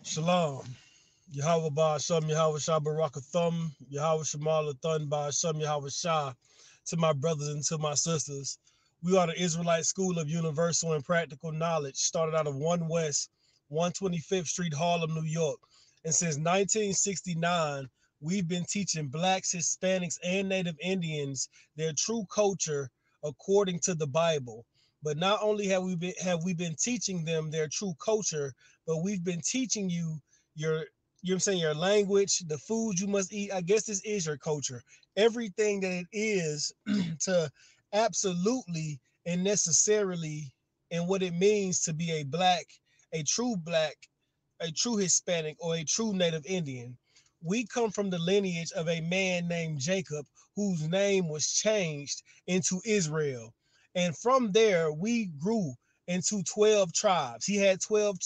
Shalom. Yahweh Ba Shem Yahweh Shah Barakathum, Yahweh Shemal Thun Ba Shem Yahweh Shah, to my brothers and to my sisters. We are the Israelite School of Universal and Practical Knowledge, started out of 1 West, 125th Street, Harlem, New York. And since 1969, we've been teaching blacks, Hispanics, and Native Indians their true culture according to the Bible. But not only have we been teaching them their true culture, but we've been teaching you your you know what I'm saying, your language, the food you must eat. I guess this is your culture. Everything that it is to absolutely and necessarily, and what it means to be a black, a true Hispanic, or a true Native Indian. We come from the lineage of a man named Jacob, whose name was changed into Israel. And from there, we grew into 12 tribes. He had 12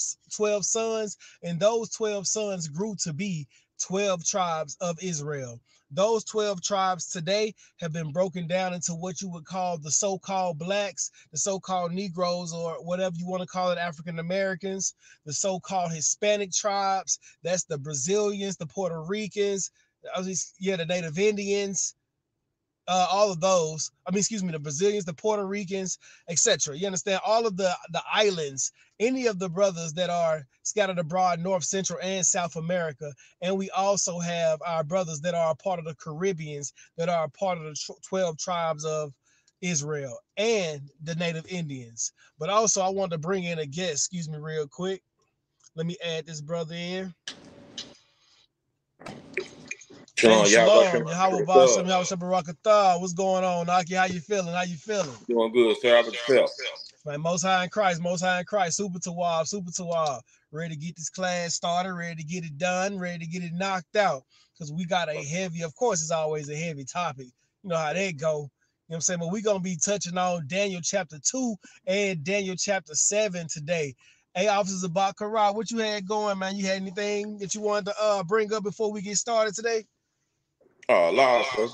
sons, and those 12 sons grew to be 12 tribes of Israel. Those 12 tribes today have been broken down into what you would call the so-called blacks, the so-called Negroes, or whatever you want to call it, African Americans, the so-called Hispanic tribes. That's the Brazilians, the Puerto Ricans, the Native Indians, all of those. I mean, excuse me, the Brazilians, the Puerto Ricans, etc. You understand? All of the islands, any of the brothers that are scattered abroad, North, Central, and South America. And we also have our brothers that are a part of the Caribbeans, that are a part of the 12 tribes of Israel and the Native Indians. But also, I want to bring in a guest, excuse me, real quick. Let me add this brother in. Hey, Shalom, y'all. Shalom. Yahweh Bashem, Yahweh Shabbarakatah. What's going on, Naki? How you feeling? How you feeling? Doing good, sir. How about yourself? Man, Most High in Christ, Most High in Christ. Super Tawab, Super Tawab. Ready to get this class started, ready to get it done, ready to get it knocked out. Because we got a heavy, of course, it's always a heavy topic. You know how they go. You know what I'm saying? But we're going to be touching on Daniel chapter 2 and Daniel chapter 7 today. Hey, Officers of Baccarat, what you had going, man? You had anything that you wanted to bring up before we get started today? Oh, law, sir.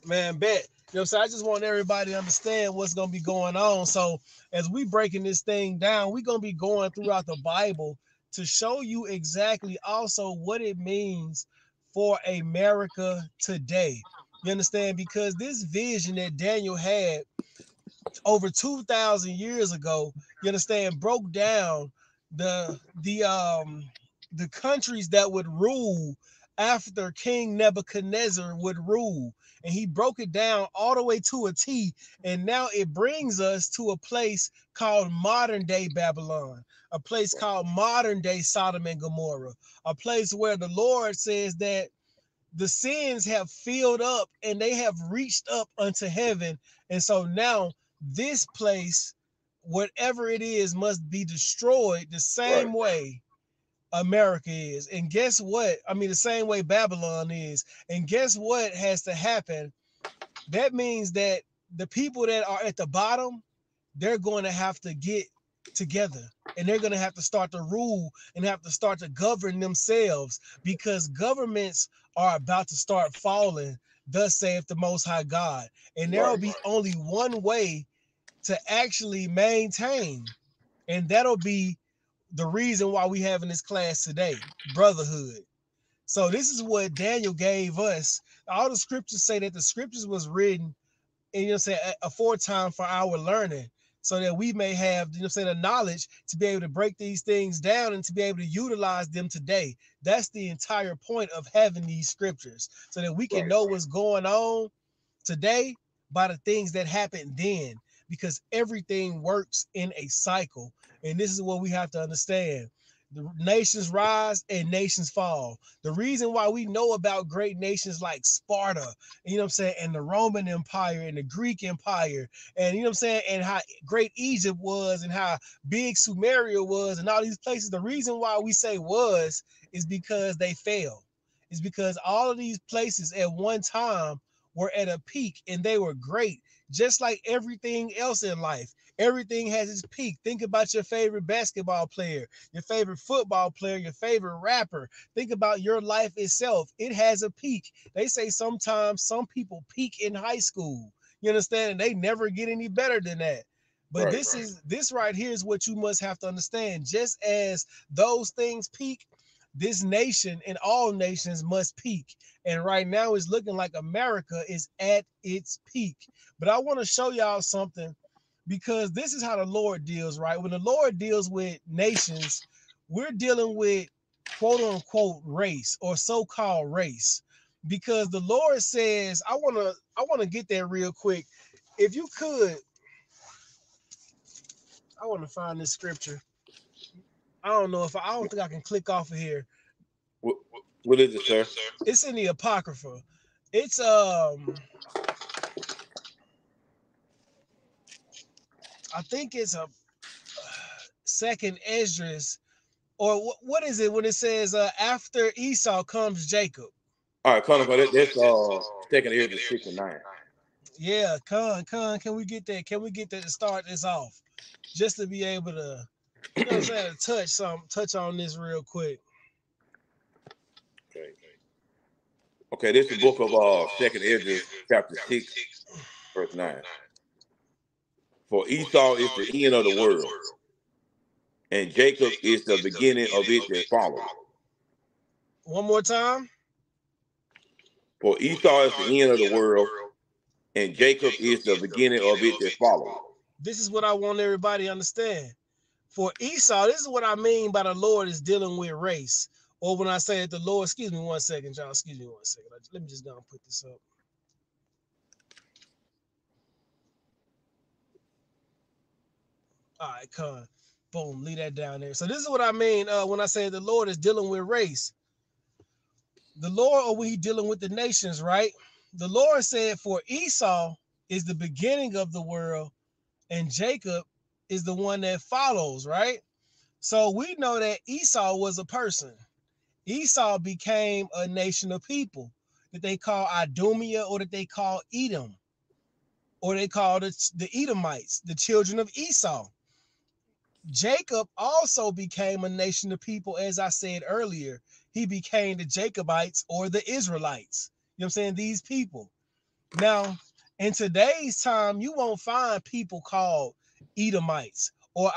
Man, bet. You know what I'm saying? I just want everybody to understand what's going to be going on. So as we breaking this thing down, we're going to be going throughout the Bible to show you exactly also what it means for America today. You understand? Because this vision that Daniel had over 2,000 years ago, you understand, broke down the the um the countries that would rule after King Nebuchadnezzar would rule. And he broke it down all the way to a T. And now it brings us to a place called modern day Babylon, a place called modern day Sodom and Gomorrah, a place where the Lord says that the sins have filled up and they have reached up unto heaven. And so now this place, whatever it is, must be destroyed the Right. same way America is. And guess what? I mean, the same way Babylon is. And guess what has to happen? That means that the people that are at the bottom, they're going to have to get together, and they're going to have to start to rule and have to start to govern themselves, because governments are about to start falling, thus saith the Most High God. And there will Right. be only one way to actually maintain, and that'll be the reason why we having this class today: brotherhood. So this is what Daniel gave us. All the scriptures say that the scriptures was written, and say aforetime for our learning, so that we may have, say, the knowledge to be able to break these things down and to be able to utilize them today. That's the entire point of having these scriptures, so that we can Right. know what's going on today by the things that happened then, because everything works in a cycle. And this is what we have to understand: the nations rise and nations fall. The reason why we know about great nations like Sparta, and the Roman Empire and the Greek Empire, and and how great Egypt was and how big Sumeria was and all these places, the reason why we say was is because they fell. It's because all of these places at one time were at a peak and they were great, just like everything else in life. Everything has its peak. Think about your favorite basketball player, your favorite football player, your favorite rapper. Think about your life itself. It has a peak. They say sometimes some people peak in high school. You understand? And they never get any better than that. But this right here is what you must have to understand. Just as those things peak, this nation and all nations must peak. And right now it's looking like America is at its peak. But I want to show y'all something, because this is how the Lord deals, right? When the Lord deals with nations, we're dealing with quote unquote race or so-called race. Because the Lord says, I want to get there real quick. If you could, I want to find this scripture. I don't think I can click off of here. What is it, sir? It's in the Apocrypha. It's I think it's a second Esdras, or what is it when it says after Esau comes Jacob? All right, Connor, that's second year to 69. Yeah, can we get that? Can we get that to start this off? Just to be able to, you know what I'm saying, touch on this real quick. Okay, this is the book of second Ezra, chapter 6, verse 9. For Esau is the end of the world, and Jacob is the beginning of it that follows. One more time. For Esau is the end of the world, and Jacob is the beginning of it that follows. This is what I want everybody to understand. For Esau, this is what I mean by the Lord is dealing with race. Or when I say that the Lord, excuse me one second, y'all. Excuse me one second. Let me just go and put this up. All right, come. Boom, leave that down there. So this is what I mean when I say the Lord is dealing with race. The Lord, or when He dealing with the nations, right? The Lord said, for Esau is the beginning of the world, and Jacob is the one that follows, right? So we know that Esau was a person. Esau became a nation of people that they call Idumea, or that they call Edom, or they call the Edomites, the children of Esau. Jacob also became a nation of people, as I said earlier. He became the Jacobites, or the Israelites. You know what I'm saying? These people. Now, in today's time, you won't find people called Edomites or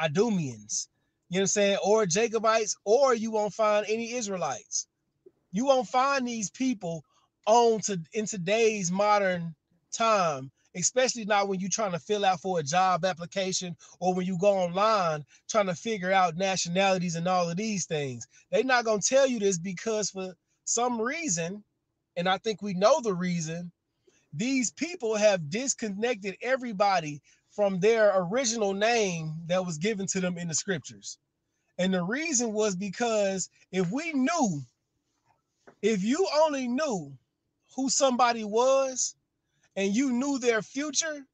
Idumeans. You know what I'm saying? Or Jacobites, or you won't find any Israelites. You won't find these people in today's modern time, especially not when you're trying to fill out for a job application, or when you go online trying to figure out nationalities and all of these things. They're not going to tell you this, because for some reason, and I think we know the reason, these people have disconnected everybody from their original name that was given to them in the scriptures. And the reason was because if you only knew who somebody was and you knew their future,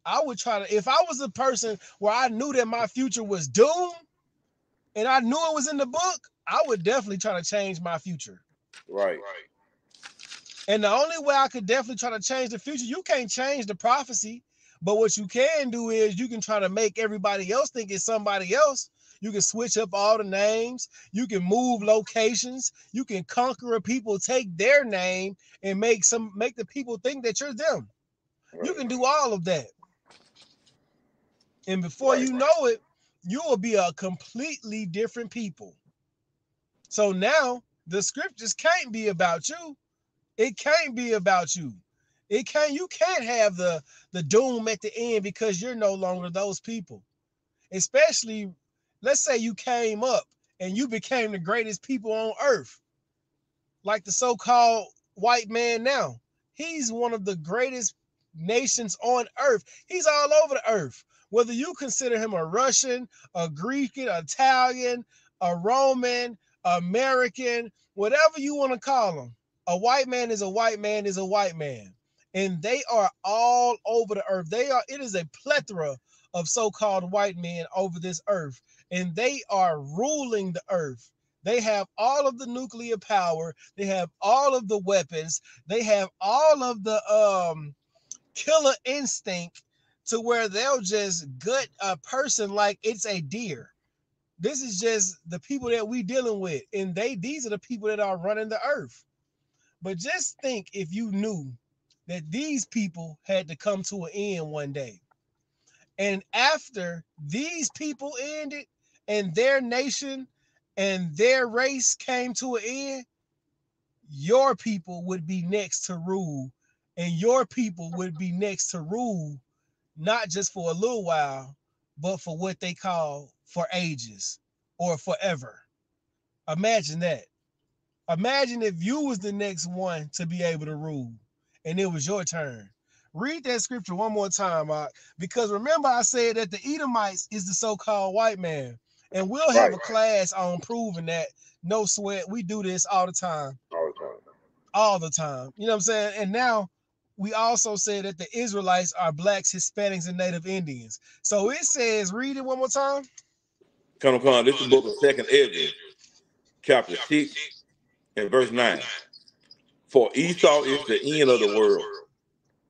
I would try to, if I was a person where I knew that my future was doomed and I knew it was in the book, I would definitely try to change my future. Right. And the only way I could definitely try to change the future, you can't change the prophecy, but what you can do is you can try to make everybody else think it's somebody else. You can switch up all the names. You can move locations. You can conquer people, take their name, and make the people think that you're them. Right. You can do all of that. And before you know it, you will be a completely different people. So now the scriptures can't be about you. It can't be about you. You can't have the doom at the end, because you're no longer those people. Especially, let's say you came up and you became the greatest people on earth, like the so-called white man now. He's one of the greatest nations on earth. He's all over the earth. Whether you consider him a Russian, a Greek, an Italian, a Roman, American, whatever you want to call him, a white man is a white man is a white man. And they are all over the earth. It is a plethora of so-called white men over this earth, and they are ruling the earth. They have all of the nuclear power. They have all of the weapons. They have all of the killer instinct, to where they'll just gut a person like it's a deer. This is just the people that we dealing with, and these are the people that are running the earth. But just think if you knew that these people had to come to an end one day. And after these people ended and their nation and their race came to an end, your people would be next to rule. And your people would be next to rule, not just for a little while, but for what they call for ages or forever. Imagine that. Imagine if you was the next one to be able to rule and it was your turn. Read that scripture one more time, because remember I said that the Edomites is the so-called white man. And we'll have Right. a class on proving that. No sweat. We do this all the time. All the time. All the time. You know what I'm saying? And now we also say that the Israelites are blacks, Hispanics, and Native Indians. So it says, read it one more time. Come on. This is the book of 2nd Ezra, chapter 6 and verse 9. For Esau is the end of the world,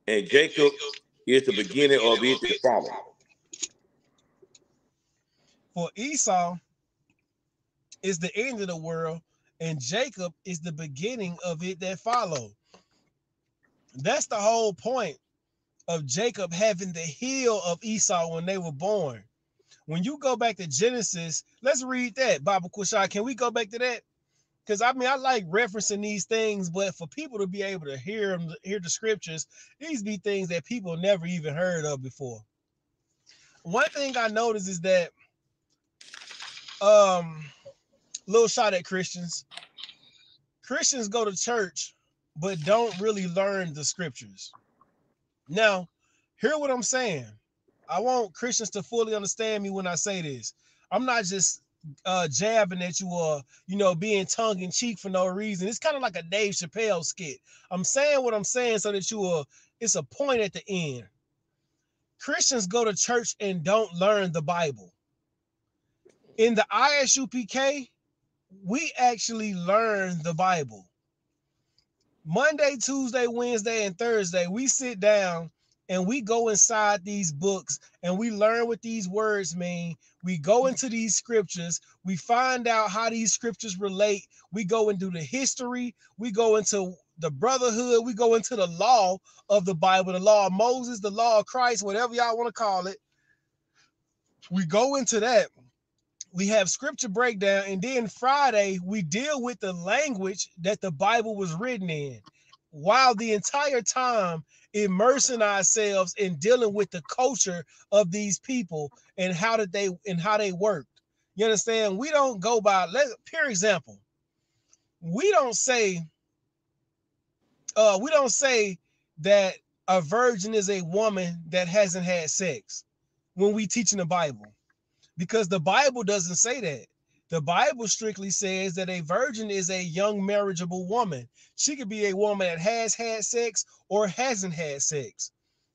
and Jacob is the beginning of it that follows. For Esau is the end of the world, and Jacob is the beginning of it that follow. That's the whole point of Jacob having the heel of Esau when they were born. When you go back to Genesis, let's read that. Baba Kushai, can we go back to that? Because I mean, I like referencing these things, but for people to be able to hear them, hear the scriptures, these be things that people never even heard of before. One thing I noticed is that, little shot at Christians. Christians go to church, but don't really learn the scriptures. Now, hear what I'm saying. I want Christians to fully understand me when I say this. I'm not just jabbing at you or, being tongue in cheek for no reason. It's kind of like a Dave Chappelle skit. I'm saying what I'm saying so that it's a point at the end. Christians go to church and don't learn the Bible. In the ISUPK, we actually learn the Bible. Monday, Tuesday, Wednesday, and Thursday, we sit down and we go inside these books and we learn what these words mean. We go into these scriptures. We find out how these scriptures relate. We go into the history. We go into the brotherhood. We go into the law of the Bible, the law of Moses, the law of Christ, whatever y'all want to call it. We go into that. We have scripture breakdown, and then Friday we deal with the language that the Bible was written in, while the entire time immersing ourselves in dealing with the culture of these people and how they worked. You understand? We don't go by, pure example. We don't say that a virgin is a woman that hasn't had sex when we teach in the Bible. Because the Bible doesn't say that. The Bible strictly says that a virgin is a young marriageable woman. She could be a woman that has had sex or hasn't had sex.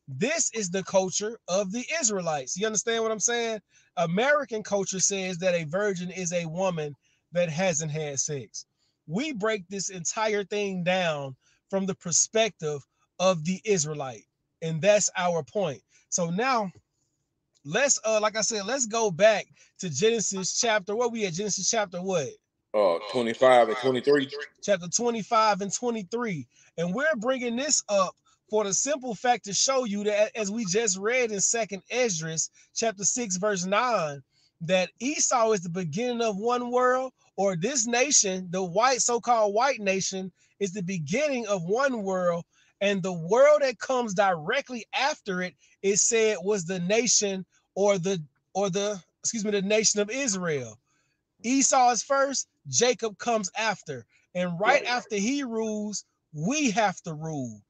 This is the culture of the Israelites. You understand what I'm saying? American culture says that a virgin is a woman that hasn't had sex. We break this entire thing down from the perspective of the Israelite. And that's our point. So now, let's like I said, let's go back to Genesis chapter. What we at? Genesis chapter what? 25 and 23. Chapter 25 and 23. And we're bringing this up for the simple fact to show you that, as we just read in 2nd Esdras chapter 6 verse 9, that Esau is the beginning of one world, or this nation, the white so-called white nation, is the beginning of one world, and the world that comes directly after it is said was the nation the nation of Israel. Esau is first, Jacob comes after. And right after he rules, we have to rule.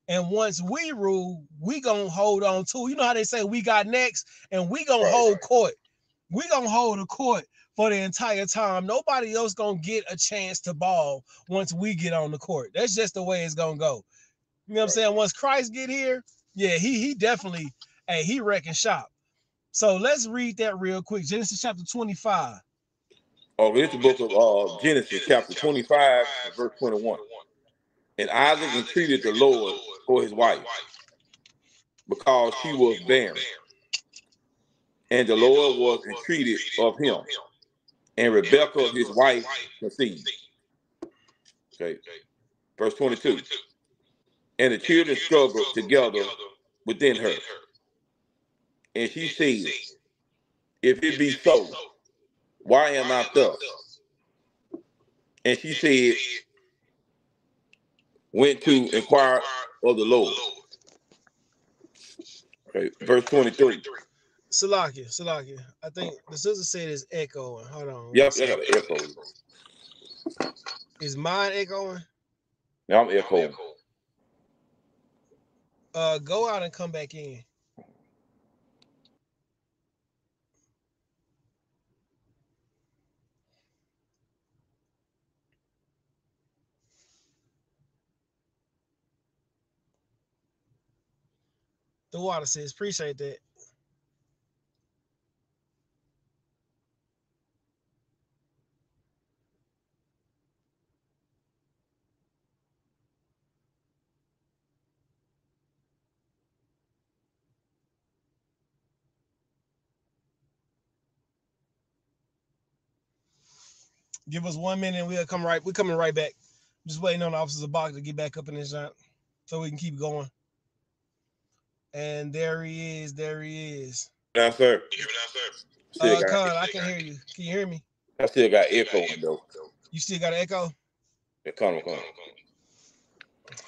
And once we rule, we gonna hold on to, you know how they say we got next, and we gonna hold court. We gonna hold a court for the entire time. Nobody else gonna get a chance to ball once we get on the court. That's just the way it's gonna go. You know what I'm saying? Once Christ get here, yeah, he definitely, he wrecking shop. So let's read that real quick. Genesis chapter 25. Oh, it's the book of Genesis, chapter 25, and verse 21. And Isaac entreated the Lord for his wife, because she was barren. And the Lord was entreated of him. And Rebekah, his wife, conceived. Okay. Verse 22. And the children struggled together within her. And she said, if it be so, why am I thus? And she said, went to inquire of the Lord. Okay, verse 23. Salakia. I think the sister said it's echoing. Hold on. Yep, I got an echo. Is mine echoing? Now I'm echoing. Go out and come back in. The water says, appreciate that. Give us 1 minute and we're coming right back. Just waiting on the officer's box to get back up in his shop so we can keep going. And there he is. Now, sir. Con, I can hear you. Can you hear me? I still got echo though. You still got an echo? Yeah, come on.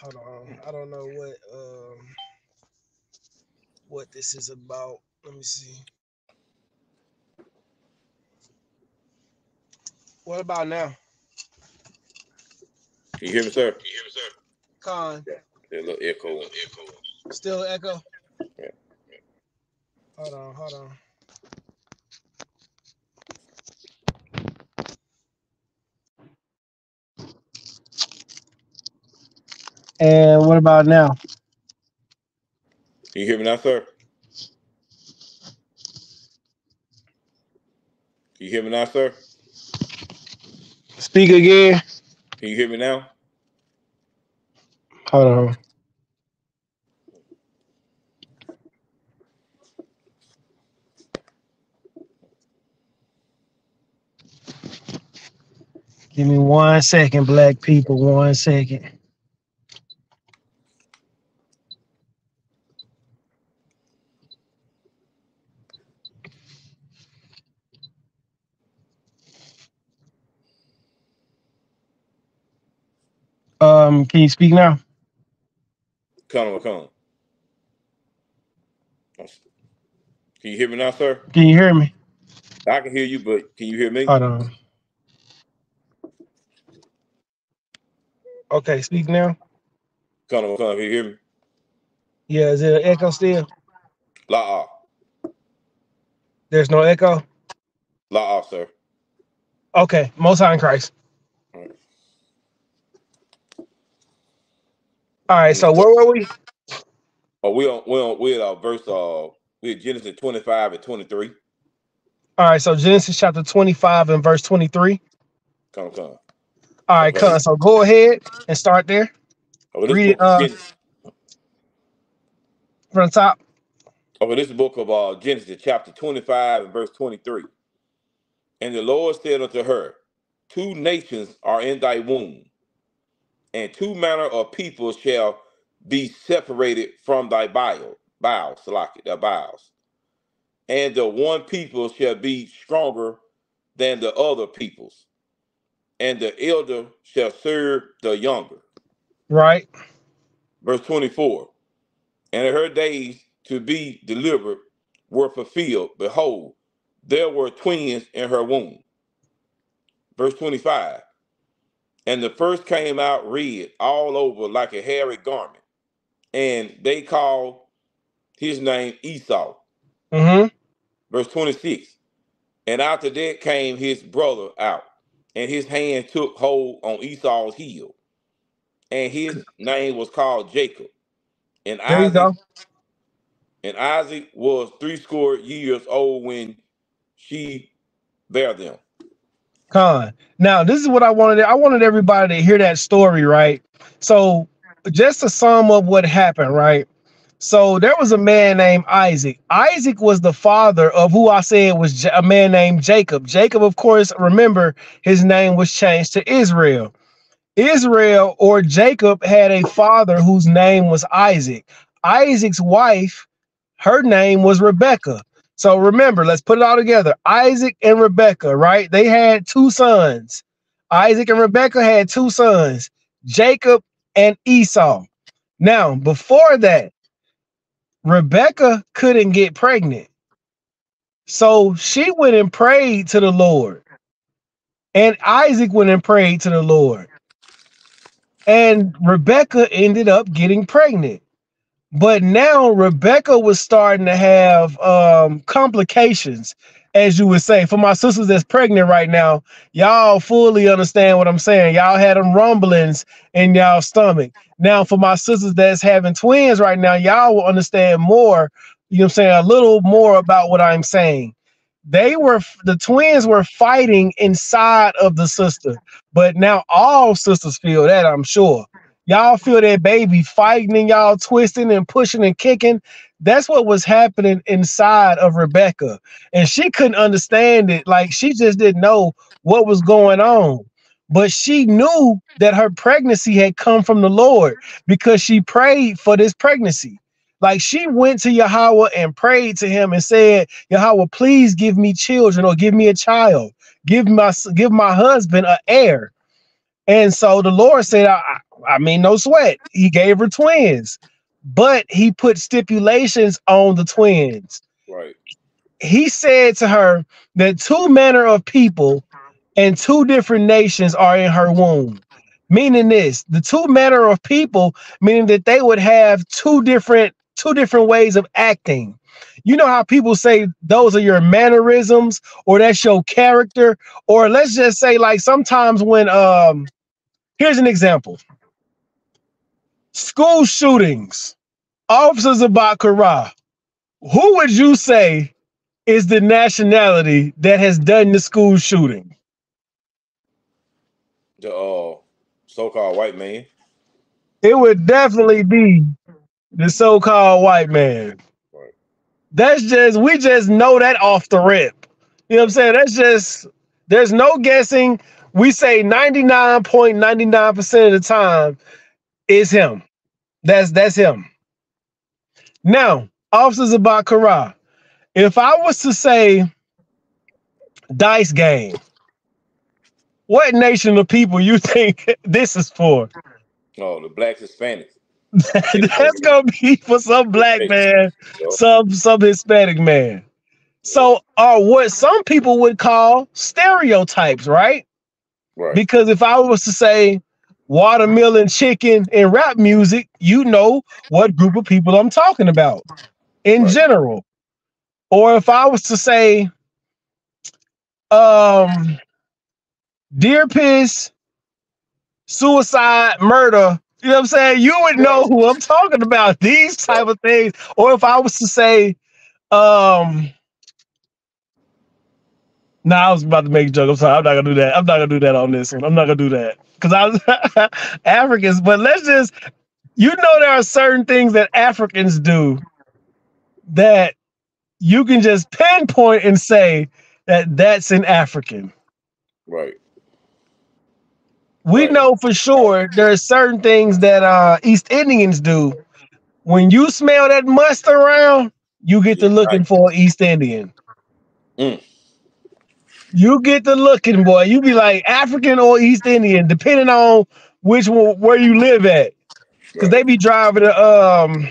Hold on. I don't know what this is about. Let me see. What about now? Can you hear me, sir? Con. Yeah, a little echo. Still an echo? Yeah. Hold on. And what about now? Can you hear me now, sir? Can you hear me now, sir? Speak again. Can you hear me now? Hold on. Give me 1 second, black people. 1 second. Can you speak now? Come on. Can you hear me now, sir? Can you hear me? I can hear you, but can you hear me? Hold on. Okay, speak now. Come on. Can you hear me? Yeah, is it an echo still? La. There's no echo? La, sir. Okay, Most High in Christ. All right, so where were we? Oh, we're at verse we're Genesis 25 and 23. All right, so Genesis chapter 25 and verse 23. Come. All right, Okay. so go ahead and start there. Oh, this Read it book of from the top. Okay, this is the book of Genesis, chapter 25 and verse 23. And the Lord said unto her, 2 nations are in thy womb, and 2 manner of people shall be separated from thy bowels, thy bowels. And the one people shall be stronger than the other peoples, and the elder shall serve the younger. Right. Verse 24. And her days to be delivered were fulfilled. Behold, there were twins in her womb. Verse 25. And the first came out red all over like a hairy garment, and they called his name Esau. Mm-hmm. Verse 26. And after that came his brother out, and his hand took hold on Esau's heel, and his name was called Jacob. And There you go. Isaac was 80 old when she bare them. Con. Now, this is what I wanted. I wanted everybody to hear that story, right? So, just to sum up what happened, right? So, there was a man named Isaac. Isaac was the father of who I said was a man named Jacob. Jacob, of course, remember his name was changed to Israel. Israel or Jacob had a father whose name was Isaac. Isaac's wife, her name was Rebecca. So remember, let's put it all together. Isaac and Rebecca, right? They had two sons. Isaac and Rebecca had two sons, Jacob and Esau. Now, before that, Rebecca couldn't get pregnant. So she went and prayed to the Lord. And Isaac went and prayed to the Lord. And Rebecca ended up getting pregnant. But now Rebecca was starting to have complications, as you would say. For my sisters that's pregnant right now, y'all fully understand what I'm saying. Y'all had them rumblings in y'all stomach. Now, for my sisters that's having twins right now, y'all will understand more, you know what I'm saying, a little more about what I'm saying. The twins were fighting inside of the sister, but now all sisters feel that, I'm sure. Y'all feel that baby fighting and y'all twisting and pushing and kicking. That's what was happening inside of Rebecca. And she couldn't understand it. Like, she just didn't know what was going on. But she knew that her pregnancy had come from the Lord because she prayed for this pregnancy. Like, she went to Yahweh and prayed to him and said, Yahweh, please give me children, or give me a child. Give my husband an heir. And so the Lord said, I mean, no sweat. He gave her twins, but he put stipulations on the twins. Right. He said to her that two manner of people and two different nations are in her womb. Meaning this, the two manner of people, meaning that they would have two different ways of acting. You know how people say those are your mannerisms, or that's your character, or let's just say, like, sometimes when here's an example. School shootings, officers of Baccarat. Who would you say is the nationality that has done the school shooting? The so-called white man. It would definitely be the so-called white man. Right. We just know that off the rip. You know what I'm saying? That's just, there's no guessing. We say 99.99% of the time is him. That's him. Now, officers of Baccarat. If I was to say dice game, what nation of people you think this is for? Oh, the blacks, Hispanics. That's gonna be for some black man, some Hispanic man. So, what some people would call stereotypes, right? Right. Because if I was to say watermelon chicken and rap music, you know what group of people I'm talking about in general. Or if I was to say deer piss, suicide, murder, you know what I'm saying? You would know who I'm talking about, these type of things. Or if I was to say, I was about to make a joke. I'm sorry. I'm not gonna do that. I'm not gonna do that on this one. I'm not gonna do that. Because I was Africans, but let's just, there are certain things that Africans do that you can just pinpoint and say that that's an African. Right. We know for sure there are certain things that East Indians do. When you smell that mustard around, you get to looking for an East Indian. You get to looking, boy. You be like African or East Indian, depending on which one, where you live at. Because they be driving the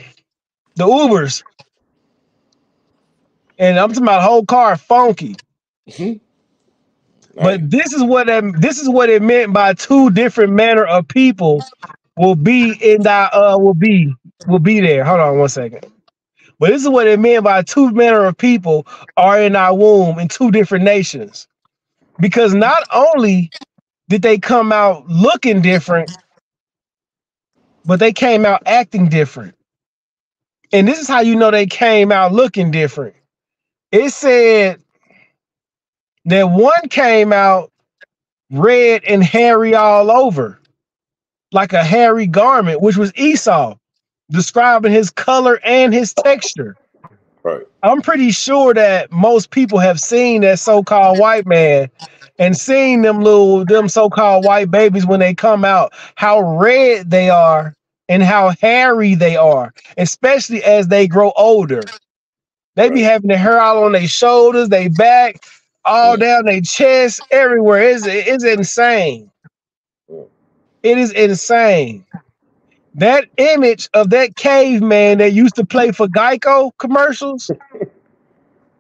Ubers. And I'm talking about whole car funky. But this is what it meant by two different manner of people will be in that will be there. Hold on one second. But this is what it meant by two manner of people are in our womb in two different nations. Because not only did they come out looking different, but they came out acting different. And this is how you know they came out looking different. It said that one came out red and hairy all over, like a hairy garment, which was Esau, describing his color and his texture. Right. I'm pretty sure that most people have seen that so-called white man and seen them so-called white babies when they come out, how red they are and how hairy they are, especially as they grow older. They be Right. having the hair all on their shoulders, their back, all Mm. down their chest, everywhere. It's insane. Mm. It is insane. That image of that caveman that used to play for Geico commercials,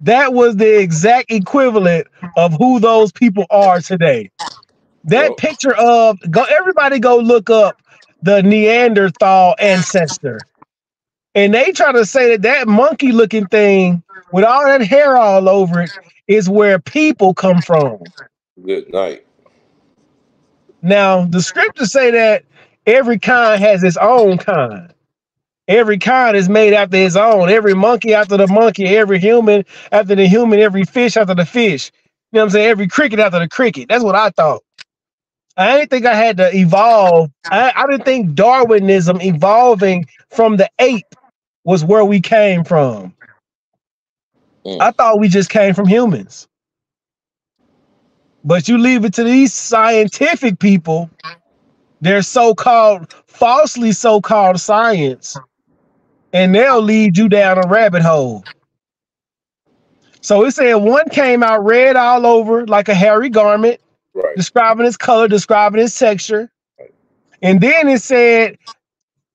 that was the exact equivalent of who those people are today. That Yep. picture of everybody go look up the Neanderthal ancestor. And they try to say that that monkey looking thing with all that hair all over it is where people come from. Good night. Now, the scriptures say that every kind has its own kind. Every kind is made after its own. Every monkey after the monkey, every human after the human, every fish after the fish. You know what I'm saying? Every cricket after the cricket. That's what I thought. I didn't think I had to evolve. I didn't think Darwinism evolving from the ape was where we came from. Mm. I thought we just came from humans. But you leave it to these scientific people, their so-called, falsely so-called science, and they'll lead you down a rabbit hole. So it said one came out red all over like a hairy garment, Right. describing its color, describing its texture. And then it said,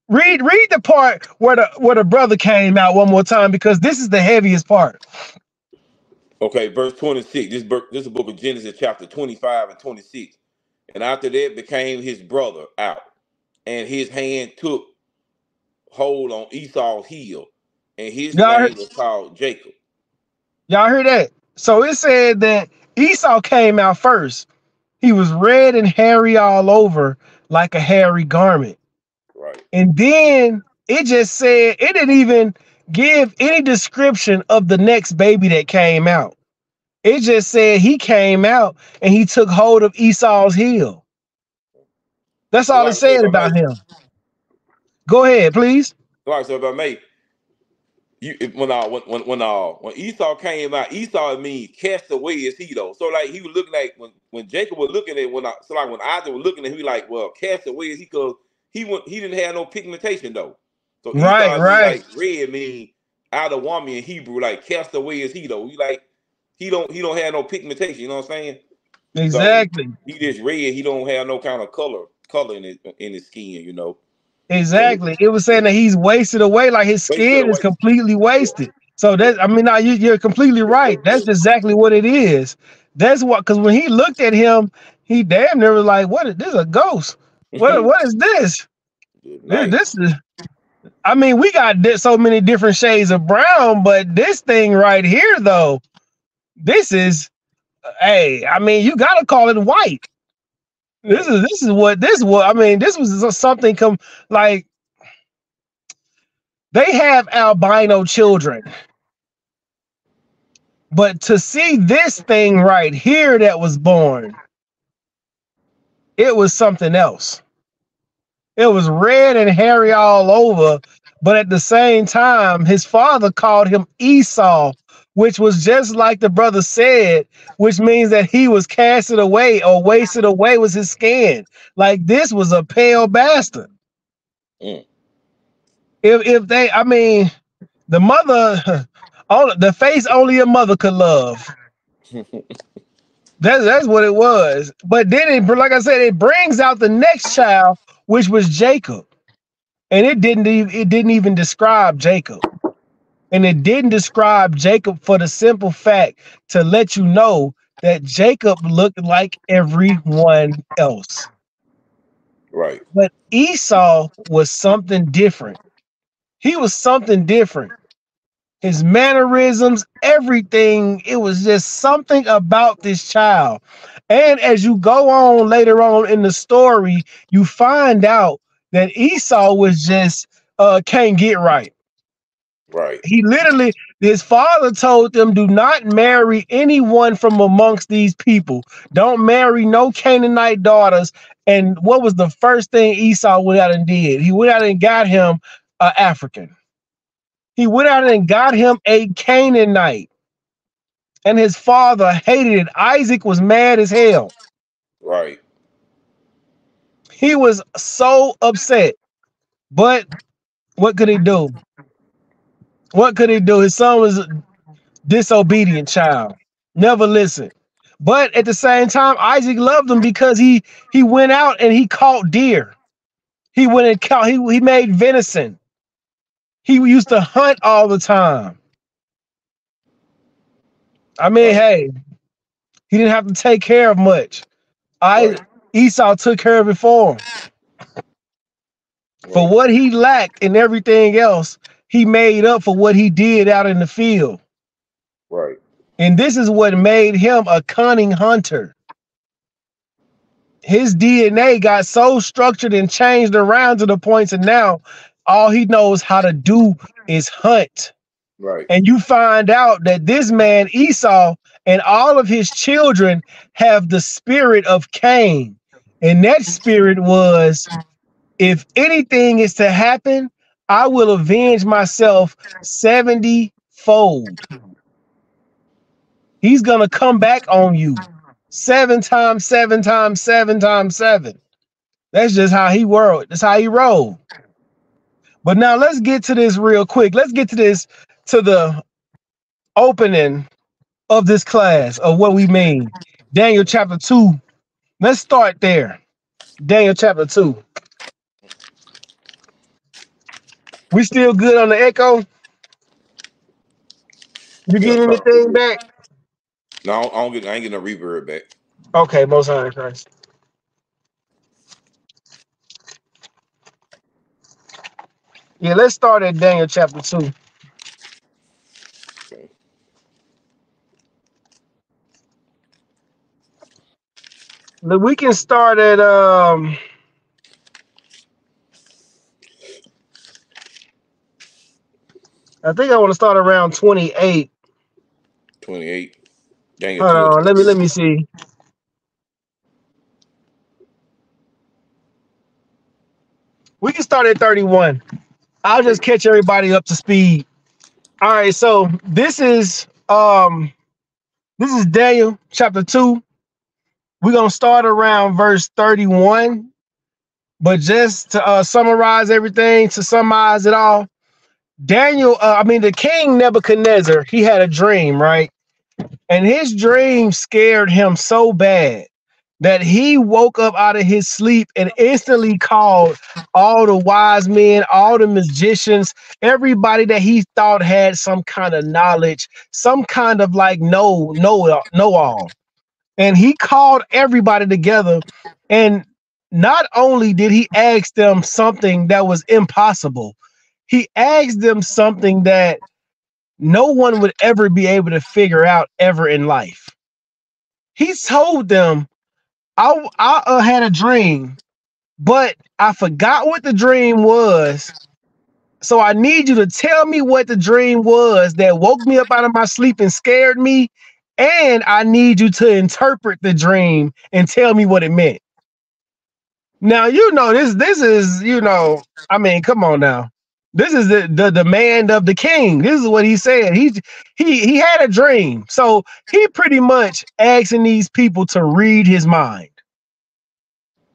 read the part where the brother came out one more time, because this is the heaviest part. Okay, verse 26. This is the book of Genesis, chapter 25 and 26. And after that became his brother out, and his hand took hold on Esau's heel, and his Y'all heard, name was called Jacob. y'all heard that? So it said that Esau came out first. He was red and hairy all over like a hairy garment. Right. And then it just said, it didn't even give any description of the next baby that came out. It just said he came out and he took hold of Esau's heel. That's So all it like I said, said if I may, about him. Go ahead, please. like I said, if I may, when Esau came out, Esau means cast away is he though. So like he was looking like when Jacob was looking at when Isaac was looking at him, he like, well, cast away is he, because he didn't have no pigmentation though. So Right, Esau mean right. like red mean out of woman in Hebrew, like cast away is he though. He like he don't have no pigmentation, you know what I'm saying? So Exactly. he just red, he don't have no kind of color in his skin, you know. So Exactly. It was saying that he's wasted away, like his wasted skin is away. completely Yeah, wasted. So yeah. that, I mean, now you're completely right. That's exactly what it is. That's what, because when he looked at him, he damn near was like, "What is this? A ghost? What is this? Good night. This is." I mean, we got so many different shades of brown, but this thing right here, though, this is. Hey, I mean, you gotta call it white. Yeah. This is what I mean. This was something like they have albino children, but to see this thing right here that was born, it was something else. It was red and hairy all over, but at the same time, his father called him Esau, which was just like the brother said, which means that he was casted away or wasted away with his skin. Like this was a pale bastard. Mm. If they, I mean, the mother, the face only a mother could love. That's what it was. But then it, like I said, it brings out the next child, which was Jacob. And it didn't even describe Jacob. And it didn't describe Jacob for the simple fact to let you know that Jacob looked like everyone else. Right. But Esau was something different. He was something different. His mannerisms, everything, it was just something about this child. And as you go on later on in the story, you find out that Esau was just can't get right. Right. He literally, his father told them, do not marry anyone from amongst these people. Don't marry no Canaanite daughters. And what was the first thing Esau went out and did? He went out and got him an African. He went out and got him a Canaanite. And his father hated it. Isaac was mad as hell. Right. He was so upset. But what could he do? What could he do? His son was disobedient child, never listened. But at the same time, Isaac loved him because he went out and he caught deer. He went and caught, he made venison. He used to hunt all the time. I mean, Right. hey, he didn't have to take care of much. I Right. Esau took care of it for him. For Right. what he lacked and everything else, he made up for what he did out in the field. Right. And this is what made him a cunning hunter. His DNA got so structured and changed around to the point that now all he knows how to do is hunt. Right. And you find out that this man, Esau, and all of his children have the spirit of Cain. And that spirit was, if anything is to happen, I will avenge myself 70 fold. He's going to come back on you 7 times 7 times 7 times 7. That's just how he rolled. That's how he rolled. But now let's get to this real quick. Let's get to this, to the opening of this class of what we mean. Daniel chapter 2. Let's start there. Daniel chapter 2. We still good on the echo? You Yeah, get turn up a little anything bit. back? No, I don't get. I ain't getting no reverb back. Okay, most high in Christ. Yeah, let's start at Daniel chapter 2. Okay. We can start at I think I want to start around 28. 28. Daniel Hold 2 and on, let me 28. let me see. We can start at 31. I'll just Okay. catch everybody up to speed. All right, so this is Daniel chapter 2. We're gonna start around verse 31. But just to summarize everything, to summarize it all, the king Nebuchadnezzar, he had a dream, right? And his dream scared him so bad that he woke up out of his sleep and instantly called all the wise men, all the magicians, everybody that he thought had some kind of knowledge, some kind of like know all. And he called everybody together. And not only did he ask them something that was impossible, he asked them something that no one would ever be able to figure out ever in life. He told them, I had a dream, but I forgot what the dream was. So I need you to tell me what the dream was that woke me up out of my sleep and scared me. And I need you to interpret the dream and tell me what it meant. Now, this is, I mean, come on now. This is the demand of the king. This is what he said. He had a dream. So he pretty much asking these people to read his mind.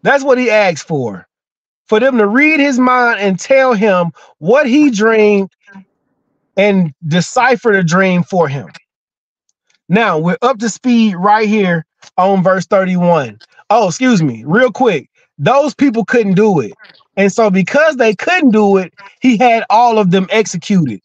That's what he asked for them to read his mind and tell him what he dreamed and decipher the dream for him. Now we're up to speed right here on verse 31. Oh, excuse me, real quick. Those people couldn't do it. And so because they couldn't do it, he had all of them executed.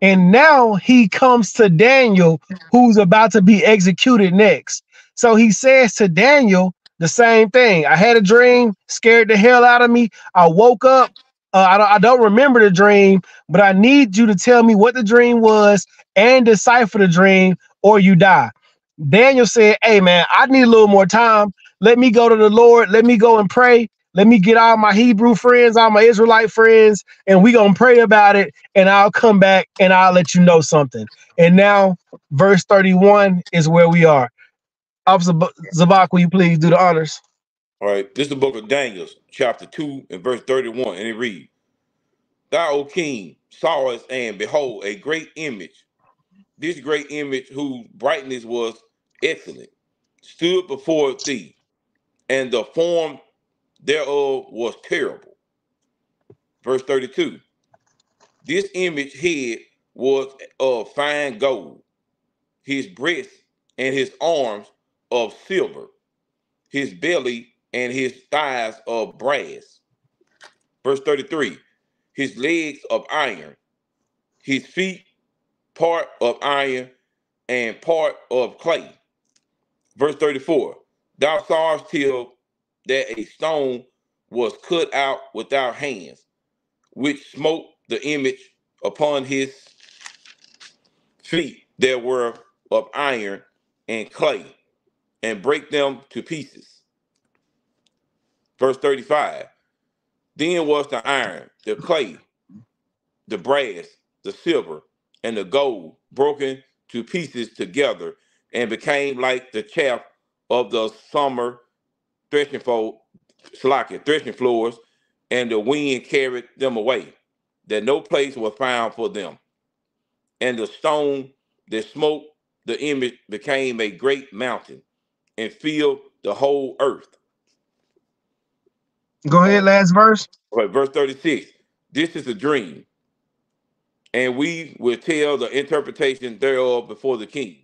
And now he comes to Daniel, who's about to be executed next. So he says to Daniel the same thing. I had a dream, scared the hell out of me. I woke up. I don't remember the dream, but I need you to tell me what the dream was and decipher the dream, or you die. Daniel said, hey, man, I need a little more time. Let me go to the Lord. Let me go and pray. Let me get all my Hebrew friends, all my Israelite friends, and we going to pray about it. And I'll come back and I'll let you know something. And now, verse 31 is where we are. Officer Zabak, will you please do the honors? All right. This is the book of Daniel, chapter 2 and verse 31. And it reads, Thou, O king, sawest and behold a great image. This great image whose brightness was excellent, stood before thee, and the form thereof was terrible. Verse 32. This image head was of fine gold, his breast and his arms of silver, his belly and his thighs of brass. Verse 33, his legs of iron, his feet part of iron and part of clay. Verse 34, thou sawest till that a stone was cut out without hands, which smote the image upon his feet that were of iron and clay, and break them to pieces. Verse 35, then was the iron, the clay, the brass, the silver, and the gold broken to pieces together, and became like the chaff of the summer threshing floors, and the wind carried them away, that no place was found for them. And the stone that smote the image became a great mountain and filled the whole earth. Go ahead, last verse. Okay, verse 36. This is a dream, and we will tell the interpretation thereof before the king.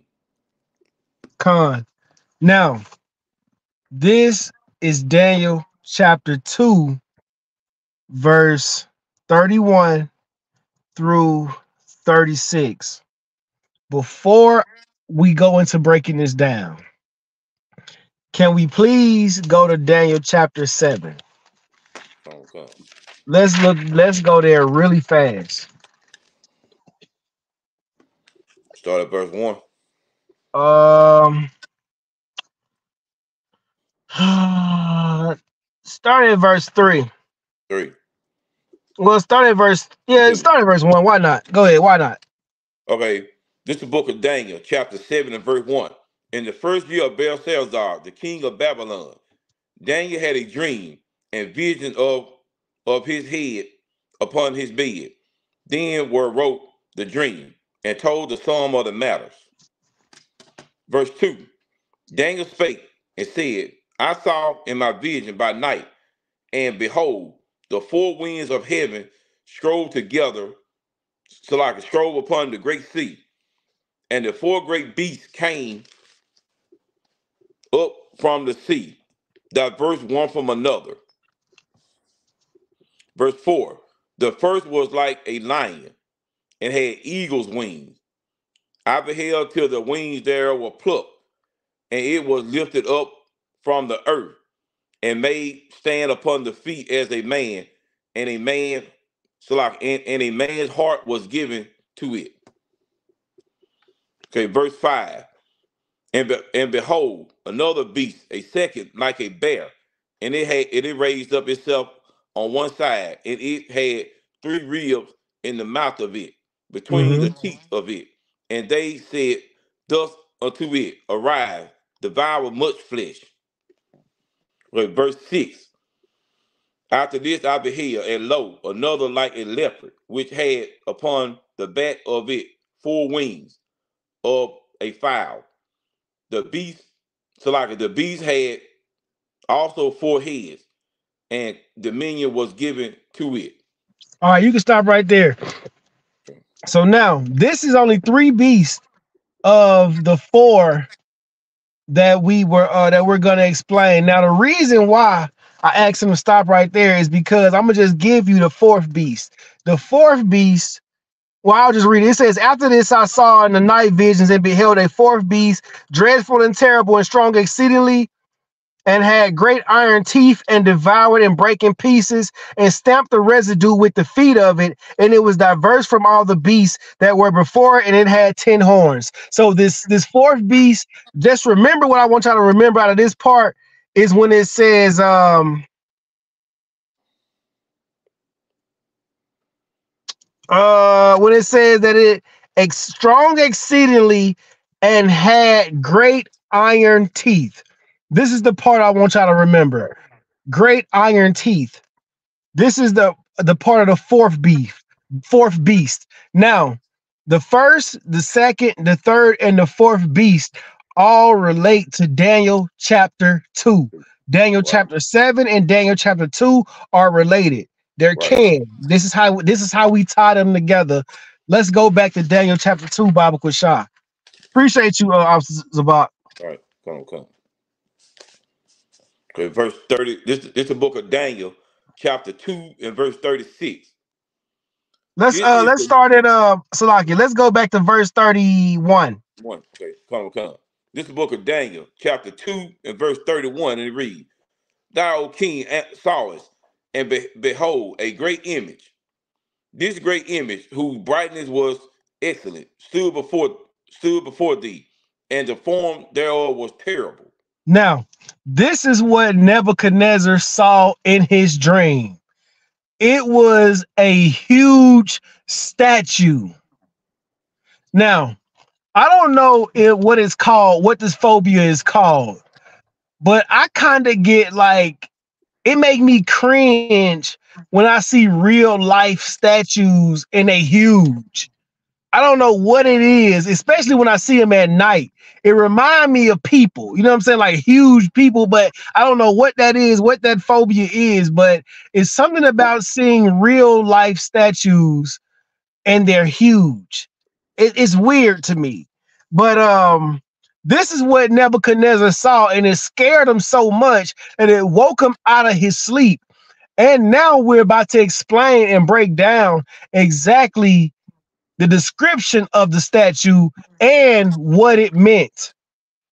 Con. Now, this is Daniel chapter 2, verse 31 through 36. Before we go into breaking this down, can we please go to Daniel chapter 7? Okay. Let's go there really fast. Start at verse 1. Start at verse 3. 3. Well, start at verse 1. Why not? Go ahead. Why not? Okay. This is the book of Daniel, chapter 7 and verse 1. In the first year of Belshazzar, the king of Babylon, Daniel had a dream and vision of his head upon his bed. Then wrote the dream and told the sum of the matters. Verse 2. Daniel spake and said, I saw in my vision by night, and behold, the four winds of heaven strove together, so like a strove upon the great sea, and the four great beasts came up from the sea, diverse one from another. Verse 4, the first was like a lion, and had eagle's wings. I beheld till the wings thereof were plucked, and it was lifted up from the earth, and made stand upon the feet as a man, and a man, and a man's heart was given to it. Okay, verse 5. And behold, another beast, a second like a bear, and it raised up itself on one side, and it had three ribs in the mouth of it, between the teeth of it. And they said thus unto it, arise, devour much flesh. Okay, verse 6. After this I beheld, and lo, another like a leopard, which had upon the back of it four wings of a fowl. The beast, the beast had also four heads, and dominion was given to it. All right, you can stop right there. So now, this is only three beasts of the four that we're gonna explain. Now, the reason why I asked him to stop right there is because I'm gonna just give you the fourth beast. The fourth beast, well, I'll just read it. It says, after this I saw in the night visions and beheld a fourth beast, dreadful and terrible and strong exceedingly, and had great iron teeth, and devoured and brake in pieces, and stamped the residue with the feet of it, and it was diverse from all the beasts that were before it, and it had 10 horns. So this fourth beast, just remember what I want y'all to remember out of this part is when it says that it strong exceedingly and had great iron teeth. This is the part I want y'all to remember. Great iron teeth. This is the part of the fourth beast. Now, the first, the second, the third, and the fourth beast all relate to Daniel chapter 2. Daniel chapter 7 and Daniel chapter 2 are related. They're kin. This is how we tie them together. Let's go back to Daniel chapter 2, Baba Kushah. Appreciate you, Officer Zabak. All right, come on, come. Okay, verse 30. This is the book of Daniel, chapter 2 and verse 36. This is Let's the start at Salaki. Let's go back to verse 31. one. Okay, come on, come. This is the book of Daniel, chapter 2 and verse 31, and it reads, Thou, O king, sawest, and behold, a great image. This great image, whose brightness was excellent, stood before thee, and the form thereof was terrible. Now, this is what Nebuchadnezzar saw in his dream. It was a huge statue. Now, I don't know what it's called, what this phobia is called, but I kind of get like it make me cringe when I see real life statues and they huge. I don't know what it is, especially when I see them at night. It remind me of people, you know what I'm saying? Like huge people, but I don't know what that is, what that phobia is, but it's something about seeing real life statues and they're huge. It's weird to me. But this is what Nebuchadnezzar saw, and it scared him so much that it woke him out of his sleep. And now we're about to explain and break down exactly the description of the statue and what it meant.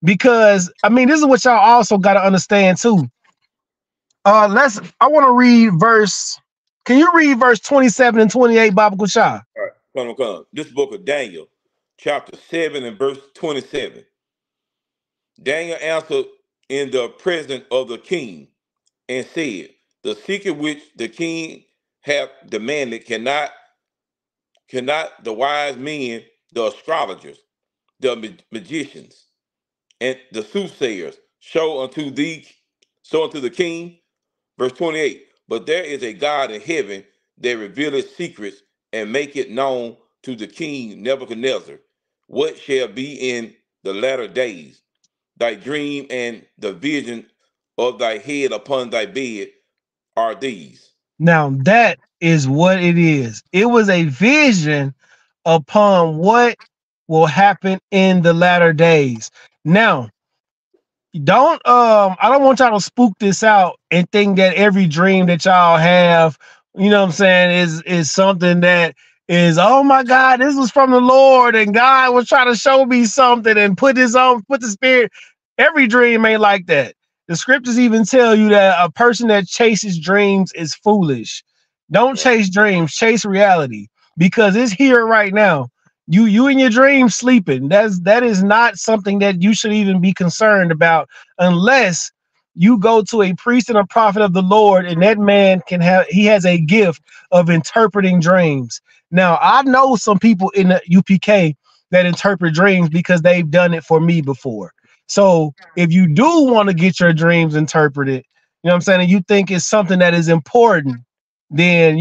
Because I mean, this is what y'all also got to understand too. I want to read verse. Can you read verse 27 and 28, Baba Kushah? All right, come on, come. This book of Daniel, chapter 7 and verse 27. Daniel answered in the presence of the king and said, The secret which the king hath demanded cannot the wise men, the astrologers, the magicians, and the soothsayers show unto the king. Verse 28. But there is a God in heaven that revealeth secrets and make it known to the king Nebuchadnezzar what shall be in the latter days. Thy dream and the vision of thy head upon thy bed are these. Now that is what it is. It was a vision upon what will happen in the latter days. Now, don't I don't want y'all to spook this out and think that every dream that y'all have, you know what I'm saying, is something that is, oh my God, this was from the Lord and God was trying to show me something and put the spirit. Every dream ain't like that. The scriptures even tell you that a person that chases dreams is foolish. Don't Right. chase dreams, chase reality, because it's here right now. You in your dreams sleeping. That is not something that you should even be concerned about unless you go to a priest and a prophet of the Lord, and that man he has a gift of interpreting dreams. Now, I know some people in the UPK that interpret dreams because they've done it for me before. So if you do want to get your dreams interpreted, you know what I'm saying, and you think it's something that is important, then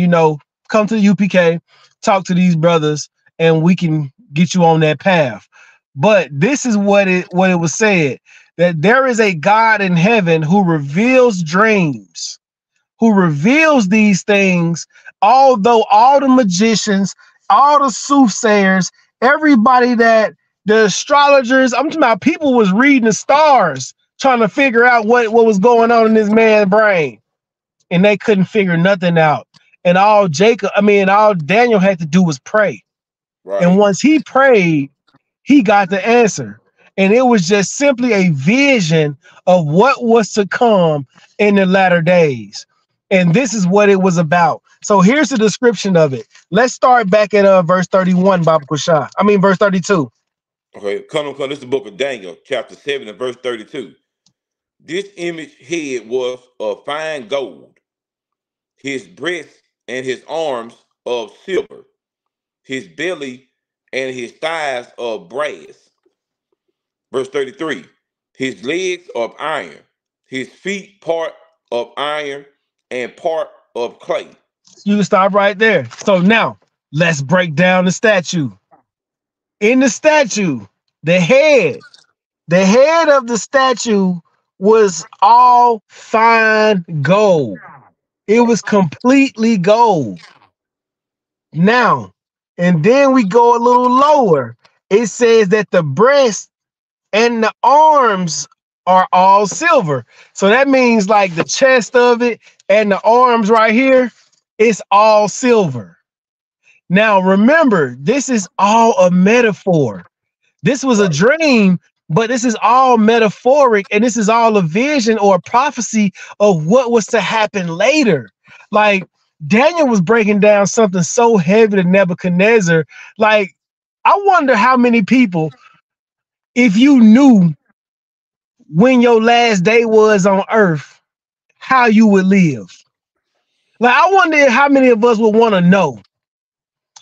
come to the UPK, talk to these brothers, and we can get you on that path. But this is what it was said, that there is a God in heaven who reveals dreams, who reveals these things, although all the magicians, all the soothsayers, everybody that the astrologers, I'm talking about people was reading the stars trying to figure out what was going on in this man's brain, and they couldn't figure nothing out. And all Daniel had to do was pray. And Right. once he prayed, he got the answer. And it was just simply a vision of what was to come in the latter days. And this is what it was about. So here's the description of it. Let's start back at verse 31, Baba Kushah. I mean, verse 32. Okay, come on, come. This is the book of Daniel, chapter 7 and verse 32. This image head was of fine gold, his breast and his arms of silver, his belly and his thighs of brass. Verse 33. His legs of iron, his feet part of iron and part of clay. You can stop right there. So now let's break down the statue. In the statue, the head, the head of the statue was all fine gold. It Right. was completely gold. Now, and then we go a little lower. it says that the breast and the arms are all silver. So that means like the chest of it and the arms right here, it's all silver. Now remember, this is all a metaphor. This was a Right. dream, but this is all metaphoric, and this is all a vision or a prophecy of what was to happen later. Like Daniel was breaking down something so heavy to Nebuchadnezzar. Like, I wonder how many people, if you knew when your last day was on earth, how you would live. Like, I wonder how many of us would want to know.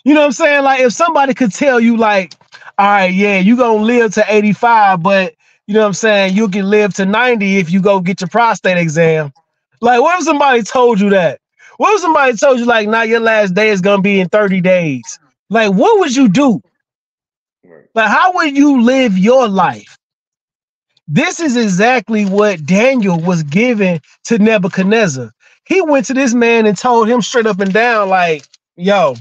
You know what I'm saying? Like, if somebody could tell you, like, all right, yeah, you gonna live to 85, but you know what I'm saying, you can live to 90 if you go get your prostate exam. Like, what if somebody told you that? What if somebody told you, like, now your last day is gonna be in 30 days? Like, what would you do? Right. Like, how would you live your life? This is exactly what Daniel was given to Nebuchadnezzar. He went to this man and told him straight up and down, like, yo,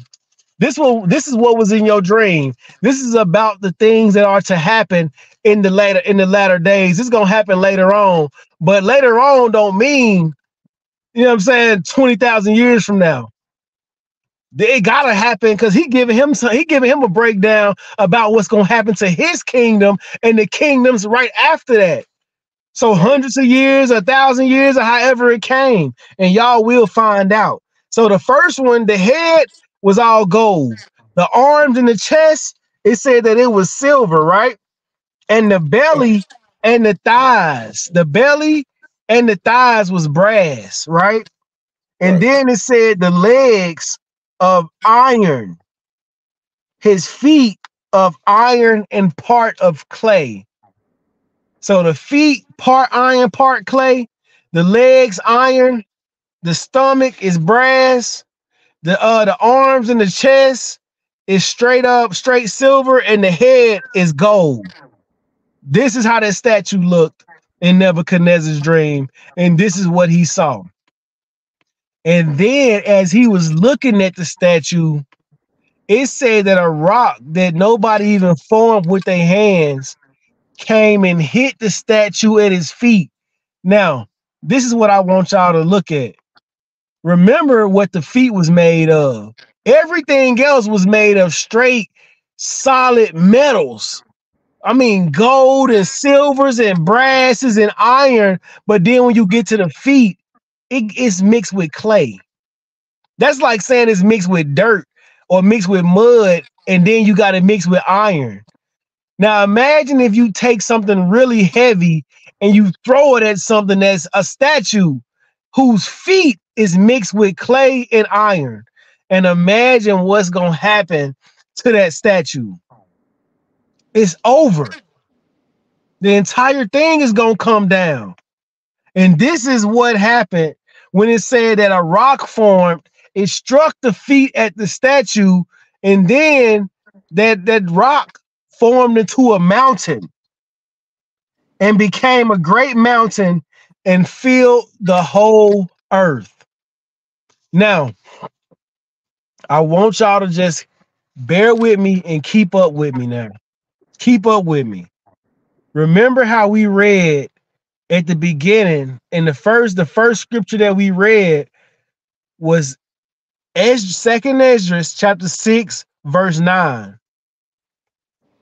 this is what was in your dream. This is about the things that are to happen in the latter days. It's gonna happen later on, but later on don't mean, you know what I'm saying, 20,000 years from now. It gotta happen because he giving him a breakdown about what's gonna happen to his kingdom and the kingdoms right after that. So Right. hundreds of years, 1,000 years, or however it came, and y'all will find out. So the first one, the head was all gold. The arms and the chest, it said that it was silver, right? And the belly and the belly and the thighs was brass, right? And Right. then it said the legs of iron, his feet of iron and part of clay. So the feet, part iron, part clay, the legs iron, the stomach is brass, the arms and the chest is straight silver, and the head is gold. This is how that statue looked in Nebuchadnezzar's dream, and this is what he saw. And then as he was looking at the statue, it said that a rock that nobody even formed with their hands came and hit the statue at his feet. Now, this is what I want y'all to look at. Remember what the feet was made of. Everything else was made of straight, solid metals. I mean, gold and silvers and brasses and iron. But then when you get to the feet, it's mixed with clay. That's like saying it's mixed with dirt or mixed with mud, and then you got to mix with iron. Now imagine if you take something really heavy and you throw it at something that's a statue whose feet is mixed with clay and iron. And imagine what's going to happen to that statue. It's over. The entire thing is going to come down. And this is what happened when it said that a rock formed, it struck the feet at the statue, and then that rock formed into a mountain and became a great mountain and filled the whole earth. Now, I want y'all to just bear with me and keep up with me now. Keep up with me. Remember how we read at the beginning, in the first scripture that we read was Second Ezra chapter 6, verse 9.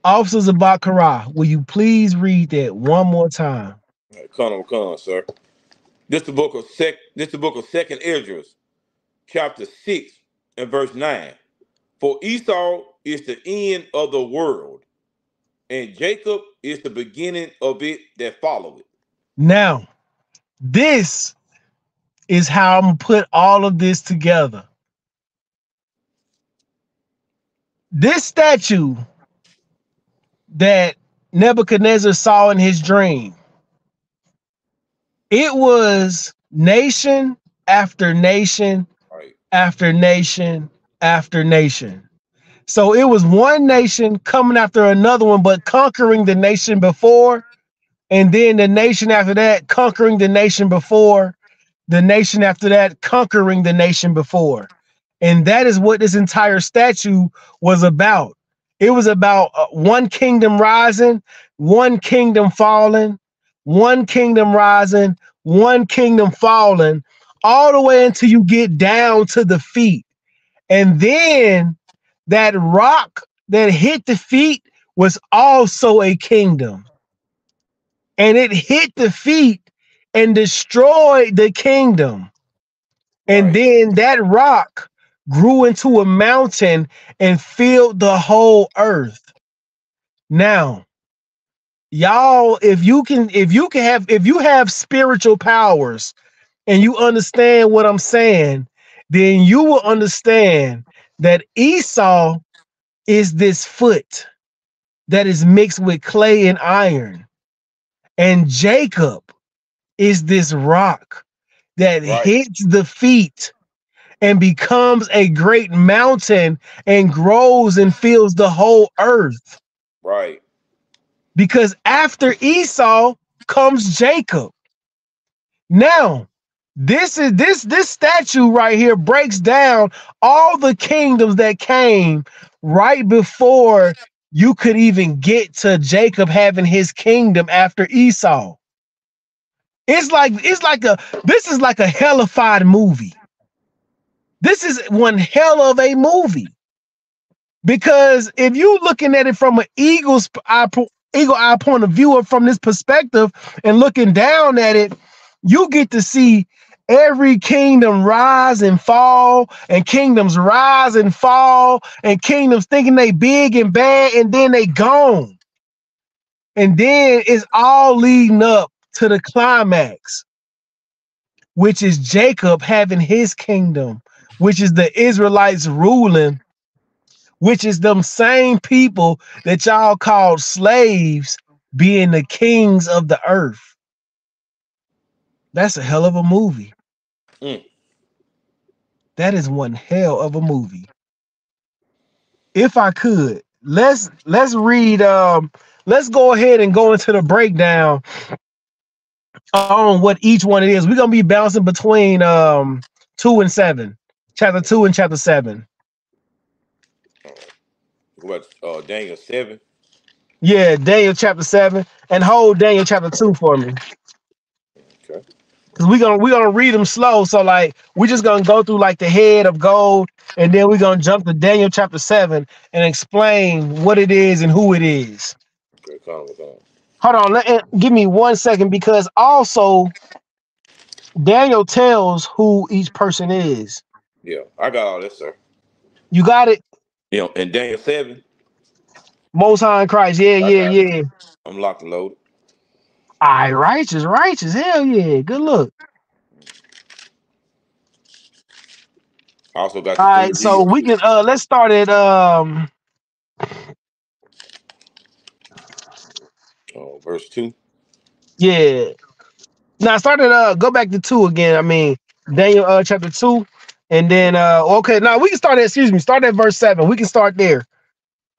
Officers of Baccarat, will you please read that one more time? Come, sir. This the book of Second Ezra, chapter 6 and verse 9. For Esau is the end of the world, and Jacob is the beginning of it that followeth. Now, this is how I'm going to put all of this together. This statue that Nebuchadnezzar saw in his dream, it was nation after nation Right. after nation after nation. So it was one nation coming after another one, but conquering the nation before, and then the nation after that conquering the nation before, the nation after that conquering the nation before. And that is what this entire statue was about. It was about one kingdom rising, one kingdom falling, one kingdom rising, one kingdom falling, all the way until you get down to the feet. And then that rock that hit the feet was also a kingdom. And it hit the feet and destroyed the kingdom. And Right. then that rock grew into a mountain and filled the whole earth. Now, y'all, if you have spiritual powers and you understand what I'm saying, then you will understand that Esau is this foot that is mixed with clay and iron, and Jacob is this rock that Right. hits the feet and becomes a great mountain and grows and fills the whole earth. Right. Because after Esau comes Jacob. Now, this statue right here breaks down all the kingdoms that came right before you could even get to Jacob having his kingdom after Esau. This is like a hellified movie. This is one hell of a movie. Because if you looking at it from an eagle eye point of view, or from this perspective, and looking down at it, you get to see every kingdom rise and fall, and kingdoms rise and fall, and kingdoms thinking they big and bad, and then they gone. And then it's all leading up to the climax, which is Jacob having his kingdom, which is the Israelites ruling, which is them same people that y'all called slaves being the kings of the earth. That's a hell of a movie. Mm. That is one hell of a movie. If I could, let's read let's go ahead and go into the breakdown on what each one it is. We're gonna be bouncing between 2 and 7, chapter 2 and chapter 7. What Daniel 7? Yeah, Daniel chapter 7, and hold Daniel chapter 2 for me. Okay. Cause we're gonna read them slow. So like we're just gonna go through like the head of gold, and then we're gonna jump to Daniel chapter 7 and explain what it is and who it is. Okay, calm. Hold on, give me 1 second, because also Daniel tells who each person is. Yeah, I got all this, sir. You got it? You know, in Daniel 7, Most High in Christ. Yeah, I yeah, got it. yeah. I'm locked and loaded. All right, righteous. Hell yeah. Good look. I also got All the three right, so E's we too. can let's start at Verse 2. yeah. Now start at go back to 2 again. I mean Daniel chapter 2, and then okay, now we can start at start at verse 7. We can start there.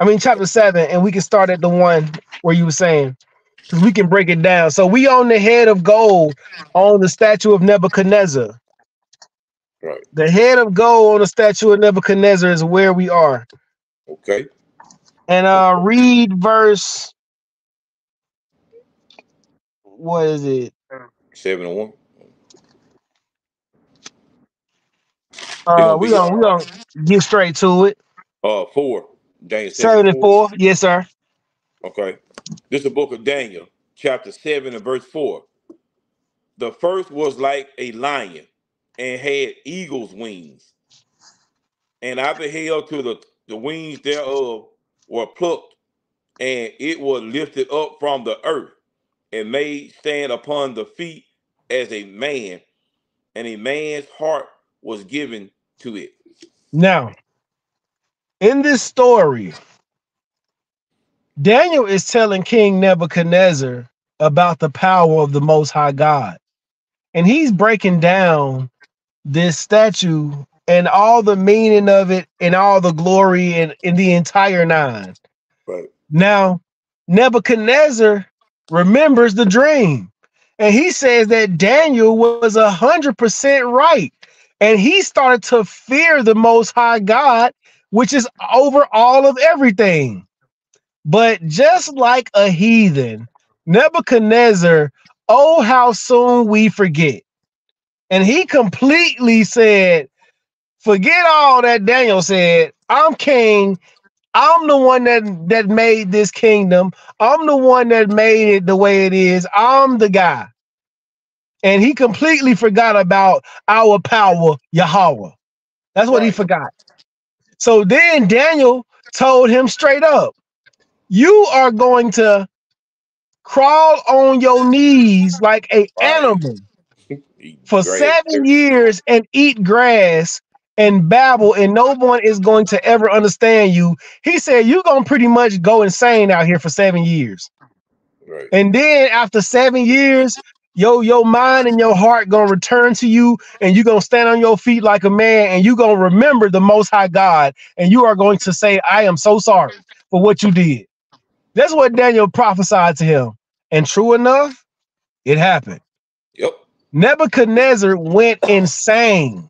I mean Okay. chapter 7, and we can start at the one where you were saying, because we can break it down. So we on the head of gold on the statue of Nebuchadnezzar. Right. The head of gold on the statue of Nebuchadnezzar is where we are. Okay. And read verse, what is it? 7 and 1. It's gonna We be gonna get straight to it. 4. Daniel 7 and 7 and 4. 4. Yes, sir. Okay. This is the book of Daniel, chapter 7 and verse 4. The first was like a lion and had eagle's wings. And I beheld to the wings thereof were plucked, and it was lifted up from the earth, and made stand upon the feet as a man, and a man's heart was given to it. Now, in this story, Daniel is telling King Nebuchadnezzar about the power of the Most High God. And he's breaking down this statue and all the meaning of it and all the glory and in the entire nine. Right. Now, Nebuchadnezzar remembers the dream, and he says that Daniel was 100% right. And he started to fear the Most High God which is over all of everything. But just like a heathen, Nebuchadnezzar, oh, how soon we forget. And he completely said, forget all that Daniel said. I'm king. I'm the one that made this kingdom. I'm the one that made it the way it is. I'm the guy. And he completely forgot about our power, Yahweh. That's what he Right. forgot. So then Daniel told him straight up, you are going to crawl on your knees like an Right. animal Eat for grass. 7 years and eat grass and babble, and no one is going to ever understand you. He said, you're going to pretty much go insane out here for 7 years. Right. And then after 7 years, your mind and your heart gonna return to you, and you're gonna stand on your feet like a man, and you're gonna remember the Most High God, and you are going to say, I am so sorry for what you did. That's what Daniel prophesied to him. And true enough, it happened. Yep. Nebuchadnezzar went insane.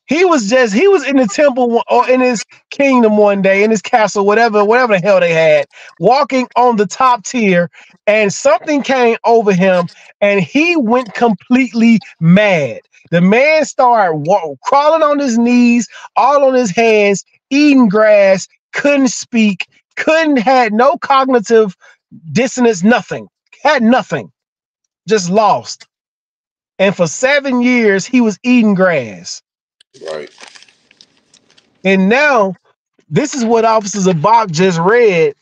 He was in the temple or in his kingdom one day, in his castle, whatever the hell they had, walking on the top tier, and something came over him, and he went completely mad. The man started crawling on his knees, all on his hands, eating grass, couldn't speak, had no cognitive dissonance, nothing, had nothing, just lost. And for 7 years, he was eating grass. Right. And now, this is what Officer Zabak just read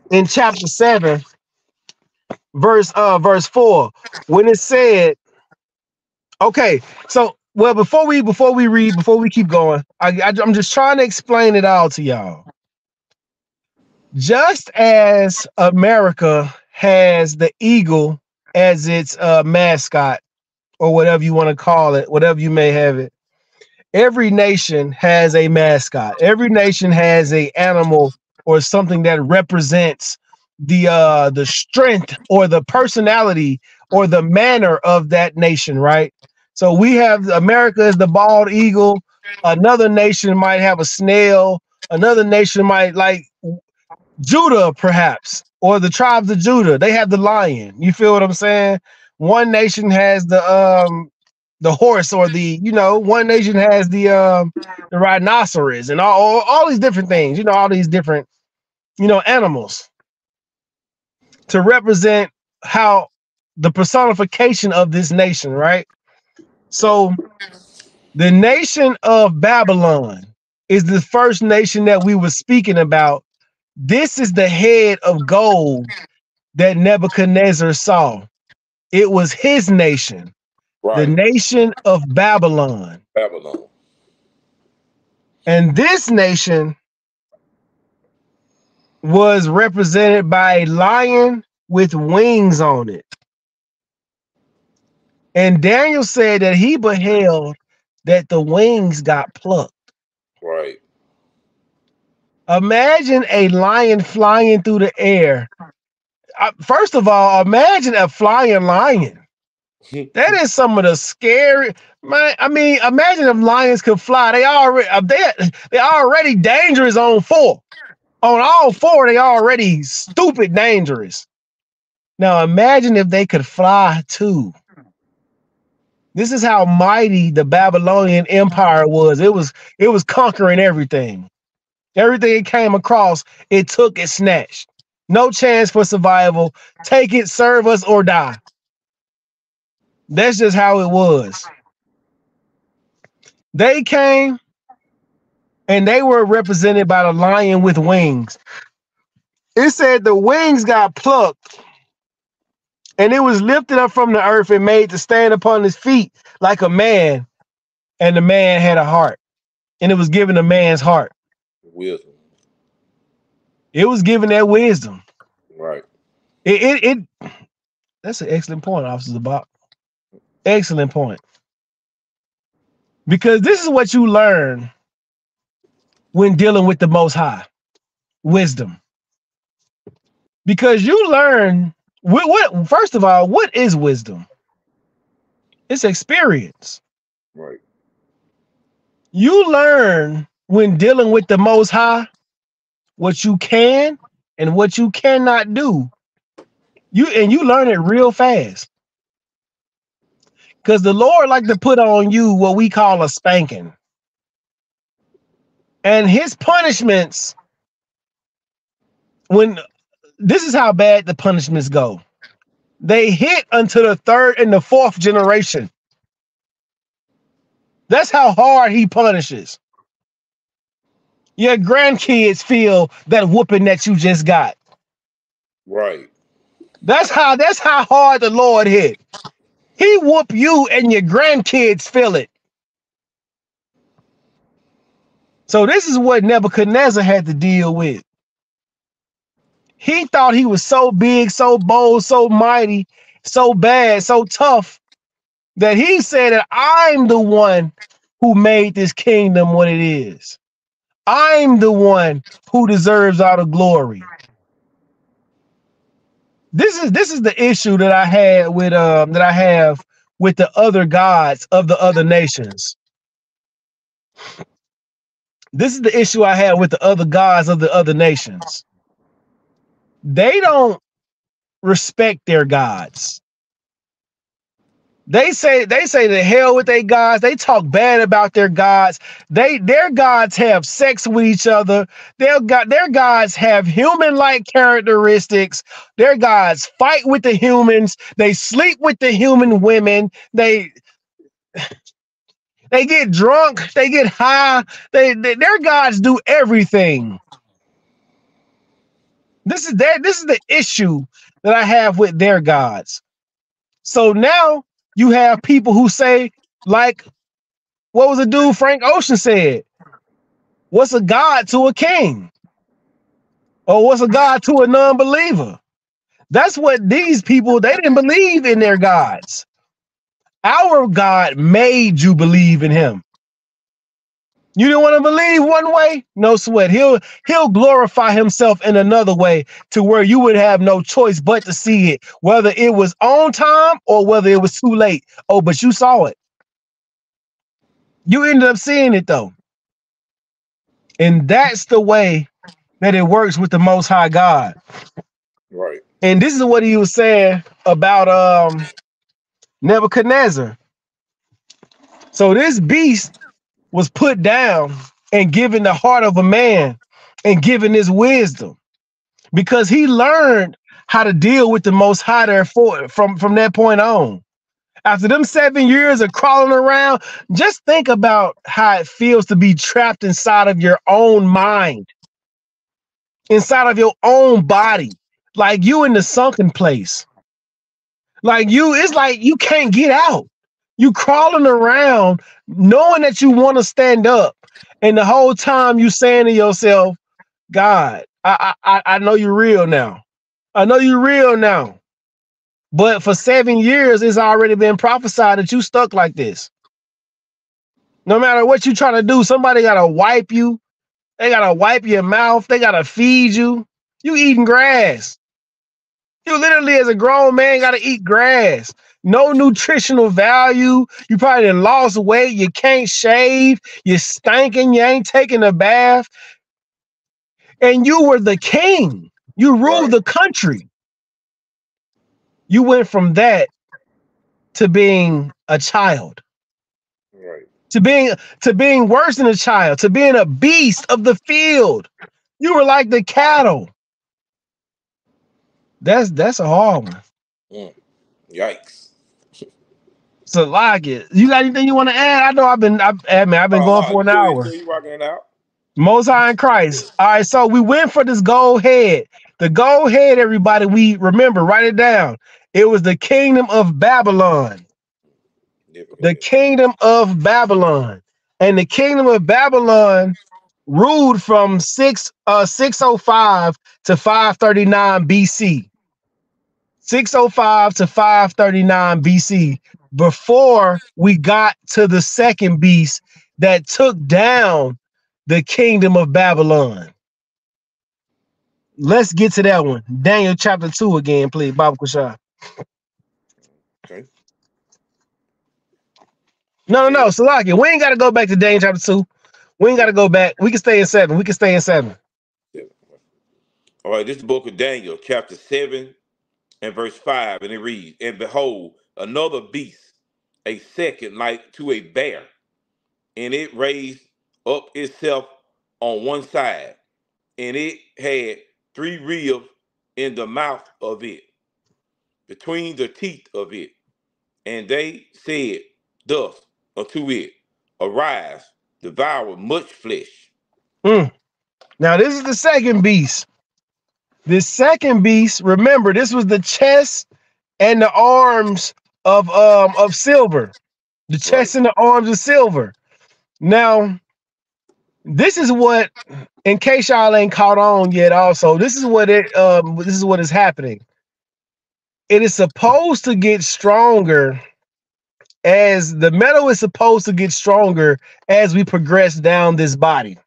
in chapter 7, verse 4, when it said, okay, so well, before we keep going, I'm just trying to explain it all to y'all. Just as America has the eagle as its mascot, or whatever you want to call it, whatever you may have it, every nation has a mascot. Every nation has a animal or something that represents the strength or the personality or the manner of that nation, right? So we have America as the bald eagle. Another nation might have a snail. Another nation might like Judah, perhaps, or the tribes of Judah. They have the lion. You feel what I'm saying? One nation has the horse, or one nation has the rhinoceros, and all these different things, all these different animals to represent how the personification of this nation, right? So the nation of Babylon is the first nation that we were speaking about. This is the head of gold that Nebuchadnezzar saw. It was his nation. The Right. nation of Babylon. Babylon. And this nation was represented by a lion with wings on it. And Daniel said that he beheld that the wings got plucked. Right. Imagine a lion flying through the air. First of all, imagine a flying lion. That is some of the scary, man. I mean, imagine if lions could fly. They already dangerous on four. On all four, they already stupid dangerous. Now imagine if they could fly too. This is how mighty the Babylonian Empire was. It was conquering everything. Everything it came across, it took, it snatched. No chance for survival. Take it, serve us, or die. That's just how it was. They came and they were represented by the lion with wings. It said the wings got plucked and it was lifted up from the earth and made to stand upon his feet like a man. And the man had a heart, and it was given a man's heart. Wisdom. It was given that wisdom. Right. That's an excellent point, Officer Zabak. Excellent point. Because this is what you learn when dealing with the Most High. Wisdom. Because you learn what first of all, what is wisdom? It's experience. Right. You learn when dealing with the Most High, what you can and what you cannot do. You learn it real fast. Because the Lord like to put on you what we call a spanking. And his punishments, when this is how bad the punishments go. They hit unto the third and the fourth generation. That's how hard he punishes. Your grandkids feel that whooping that you just got. Right. That's how hard the Lord hit. He whoop you and your grandkids feel it. So this is what Nebuchadnezzar had to deal with. He thought he was so big, so bold, so mighty, so bad, so tough that he said that I'm the one who made this kingdom what it is. I'm the one who deserves all the glory. This is the issue that I had with that I have with the other gods of the other nations. This is the issue I had with the other gods of the other nations. They don't respect their gods. They say the hell with their gods. They talk bad about their gods. Their gods have sex with each other. Their gods have human-like characteristics. Their gods fight with the humans. They sleep with the human women. They get drunk. They get high. Their gods do everything. This is the issue that I have with their gods. So now you have people who say, like, what was the dude Frank Ocean said? What's a god to a king? Or what's a god to a non-believer? That's what these people, they didn't believe in their gods. Our God made you believe in him. You didn't want to believe one way? No sweat. He'll glorify himself in another way to where you would have no choice but to see it, whether it was on time or whether it was too late. Oh, but you saw it. You ended up seeing it though. And that's the way that it works with the Most High God. Right. And this is what he was saying about Nebuchadnezzar. So this beast was put down and given the heart of a man and given his wisdom because he learned how to deal with the Most High there from that point on. After them 7 years of crawling around, just think about how it feels to be trapped inside of your own mind, inside of your own body, like you in the sunken place. It's like you can't get out. You crawling around knowing that you want to stand up. And the whole time you saying to yourself, God, I know you're real now. I know you're real now. But for 7 years, it's already been prophesied that you stuck like this. No matter what you trying to do, somebody got to wipe you. They got to wipe your mouth. They got to feed you. You eating grass. You literally, as a grown man, got to eat grass. No nutritional value. You probably done lost weight. You can't shave. You're stinking. You ain't taking a bath. And you were the king. You ruled the country. You went from that to being a child. Right. To being worse than a child. To being a beast of the field. You were like the cattle. That's a hard one. Yikes. So like it. You got anything you want to add? I know I've been going for an hour. You rocking it out. Most High in Christ. All right, so we went for this gold head. The gold head, everybody, we remember, write it down. It was the kingdom of Babylon. The kingdom of Babylon. And the kingdom of Babylon ruled from 605 to 539 BC. 605 to 539 BC, before we got to the second beast that took down the kingdom of Babylon. Let's get to that one. Daniel chapter 2 again, please, Baba Kushai. Okay. No, Salaki. We ain't got to go back to Daniel chapter 2. We ain't got to go back. We can stay in 7. We can stay in 7. All right, this is the book of Daniel, chapter 7 and verse 5, and it reads, "And behold, another beast, a second like to a bear, and it raised up itself on one side, and it had 3 ribs in the mouth of it, between the teeth of it. And they said thus unto it, Arise, devour much flesh." Now, this is the second beast. This second beast, remember, this was the chest and the arms of silver. The Right, chest and the arms of silver. Now, this is what, in case y'all ain't caught on yet, also, this is what is happening. It is supposed to get stronger as the metal is supposed to get stronger as we progress down this body.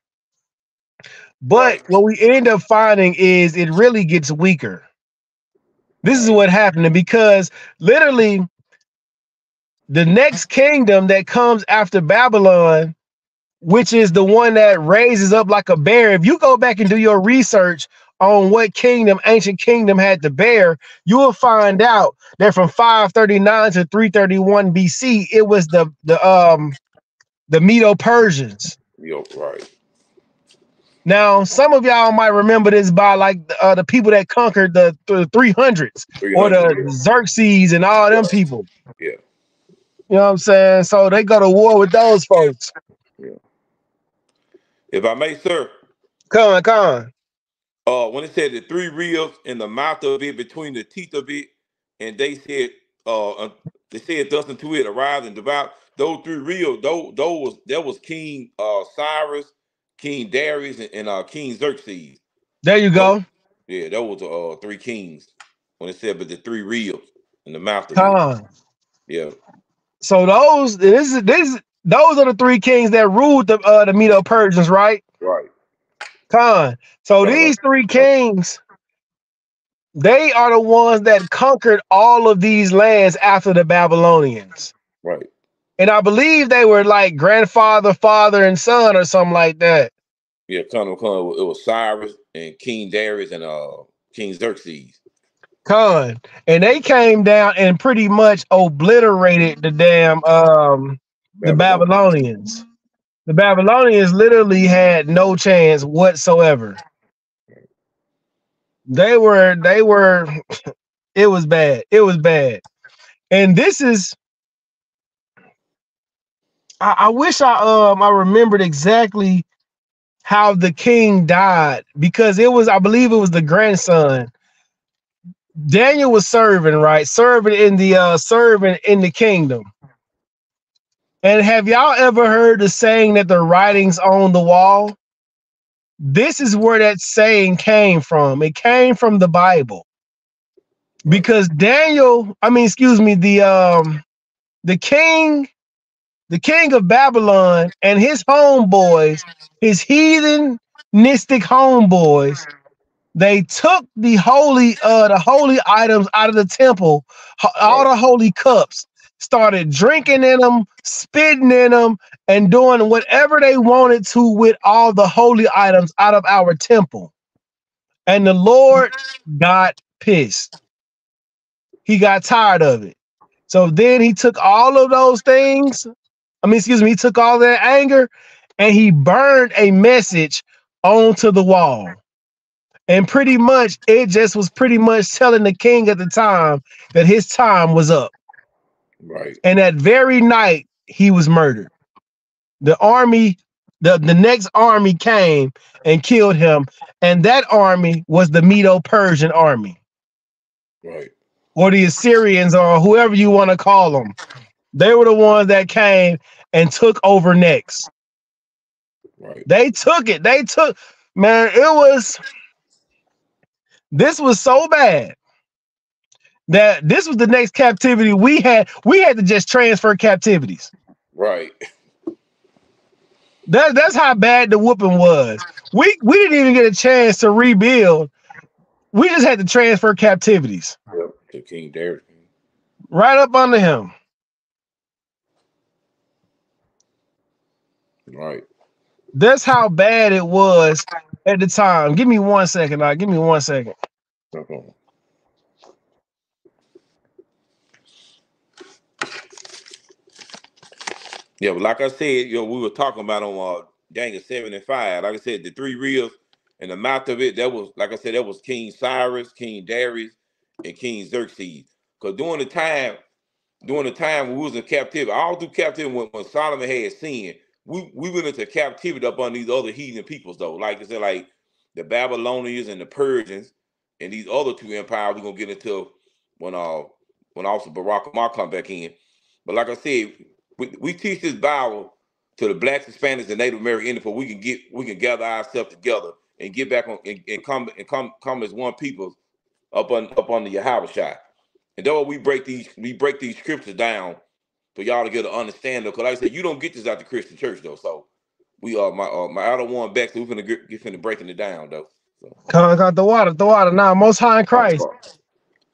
But right, what we end up finding is it really gets weaker. This is right, what happened because literally the next kingdom that comes after Babylon, which is the one that raises up like a bear. If you go back and do your research on what kingdom, ancient kingdom had the bear, you will find out that from 539 to 331 BC, it was the Medo-Persians. right. Now, some of y'all might remember this by like the people that conquered the 300s or 300, the Xerxes and all them yeah, people. yeah, You know what I'm saying? So they go to war with those folks. yeah. If I may, sir, Con. when it said the 3 ribs in the mouth of it, between the teeth of it, and they said thus unto it, Arise and devour. Those 3 ribs, that was King Cyrus, King Darius, and King Xerxes. There you Those, go. yeah, those was 3 kings. When it said, but the 3 ribs in the mouth of it, Con. yeah, So those are the 3 kings that ruled the Medo-Persians, right? right. Con. So these 3 kings, they are the ones that conquered all of these lands after the Babylonians. Right. And I believe they were like grandfather, father, and son or something like that. Yeah, it was Cyrus and King Darius and King Xerxes. Con. And they came down and pretty much obliterated the damn the Babylon. Babylonians. The Babylonians literally had no chance whatsoever. They were it was bad. It was bad. And this is I wish I remembered exactly how the king died because it was, I believe it was the grandson. Daniel was serving, right? Serving in the kingdom. And have y'all ever heard the saying that the writing's on the wall? This is where that saying came from. It came from the Bible. Right. Because the king of Babylon and his homeboys, his heathenistic homeboys, they took the holy items out of the temple, all Right. the holy cups, started drinking in them, spitting in them, and doing whatever they wanted to with all the holy items out of our temple. And the Lord got pissed. He got tired of it. So then he took all of those things. He took all that anger and he burned a message onto the wall. And pretty much it just was pretty much telling the king at the time that his time was up. Right. And that very night he was murdered. The army, the next army came and killed him. And that army was the Medo-Persian army. Right. Or the Assyrians, or whoever you want to call them. They were the ones that came and took over next. Right. They took it. Man, this was so bad that this was the next captivity we had. We had to just transfer captivities. Right. That's how bad the whooping was. We didn't even get a chance to rebuild. We just had to transfer captivities Yep. To King Darius. right up under him. Right. That's how bad it was at the time. Give me 1 second. Give me 1 second. Okay. Yeah, but like I said, we were talking about on Daniel 7 and 5. Like I said, the three reels and the mouth of it, that was, like I said, that was King Cyrus, King Darius, and King Xerxes. Because during the time when we was in captivity, all through captivity when Solomon had sinned, we went into captivity up on these other heathen peoples though. Like I said, like the Babylonians and the Persians and these other two empires we're gonna get into when also Barack Obama come back in. But like I said, we teach this Bible to the blacks, Hispanics, and Native American Indians, for we can gather ourselves together and get back on and come as one people up on the Yahweh Shai. And that's why we break these scriptures down for y'all to get an understanding. Because like I said, you don't get this out the Christian church though. So we my other one back, so we're gonna get finna breaking it down though. So, Got the water. Now, Most High in Christ.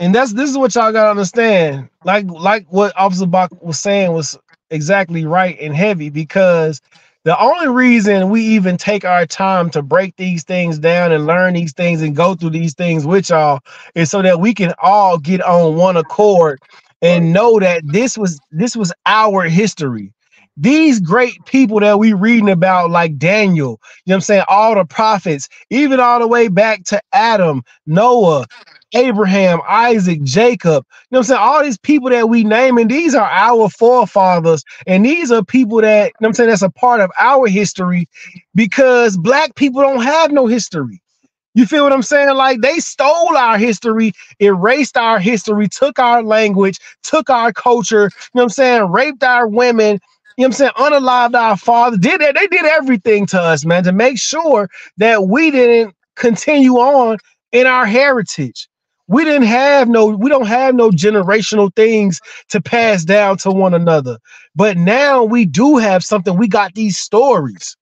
And this is what y'all gotta understand. Like what Officer Bach was saying was exactly right and heavy, because the only reason we even take our time to break these things down and learn these things and go through these things with y'all is so that we can all get on one accord right, and know that this was our history. These great people that we reading about, like Daniel, you know what I'm saying, all the prophets, even all the way back to Adam, Noah, Abraham, Isaac, Jacob, you know what I'm saying? All these people that we name, and these are our forefathers, and these are people that, you know what I'm saying, that's a part of our history, because black people don't have no history. You feel what I'm saying? Like, they stole our history, erased our history, took our language, took our culture, you know what I'm saying, raped our women, you know what I'm saying, unalived our fathers, did that. They did everything to us, man, to make sure that we didn't continue on in our heritage. We don't have no generational things to pass down to one another. But now we do have something. We got these stories.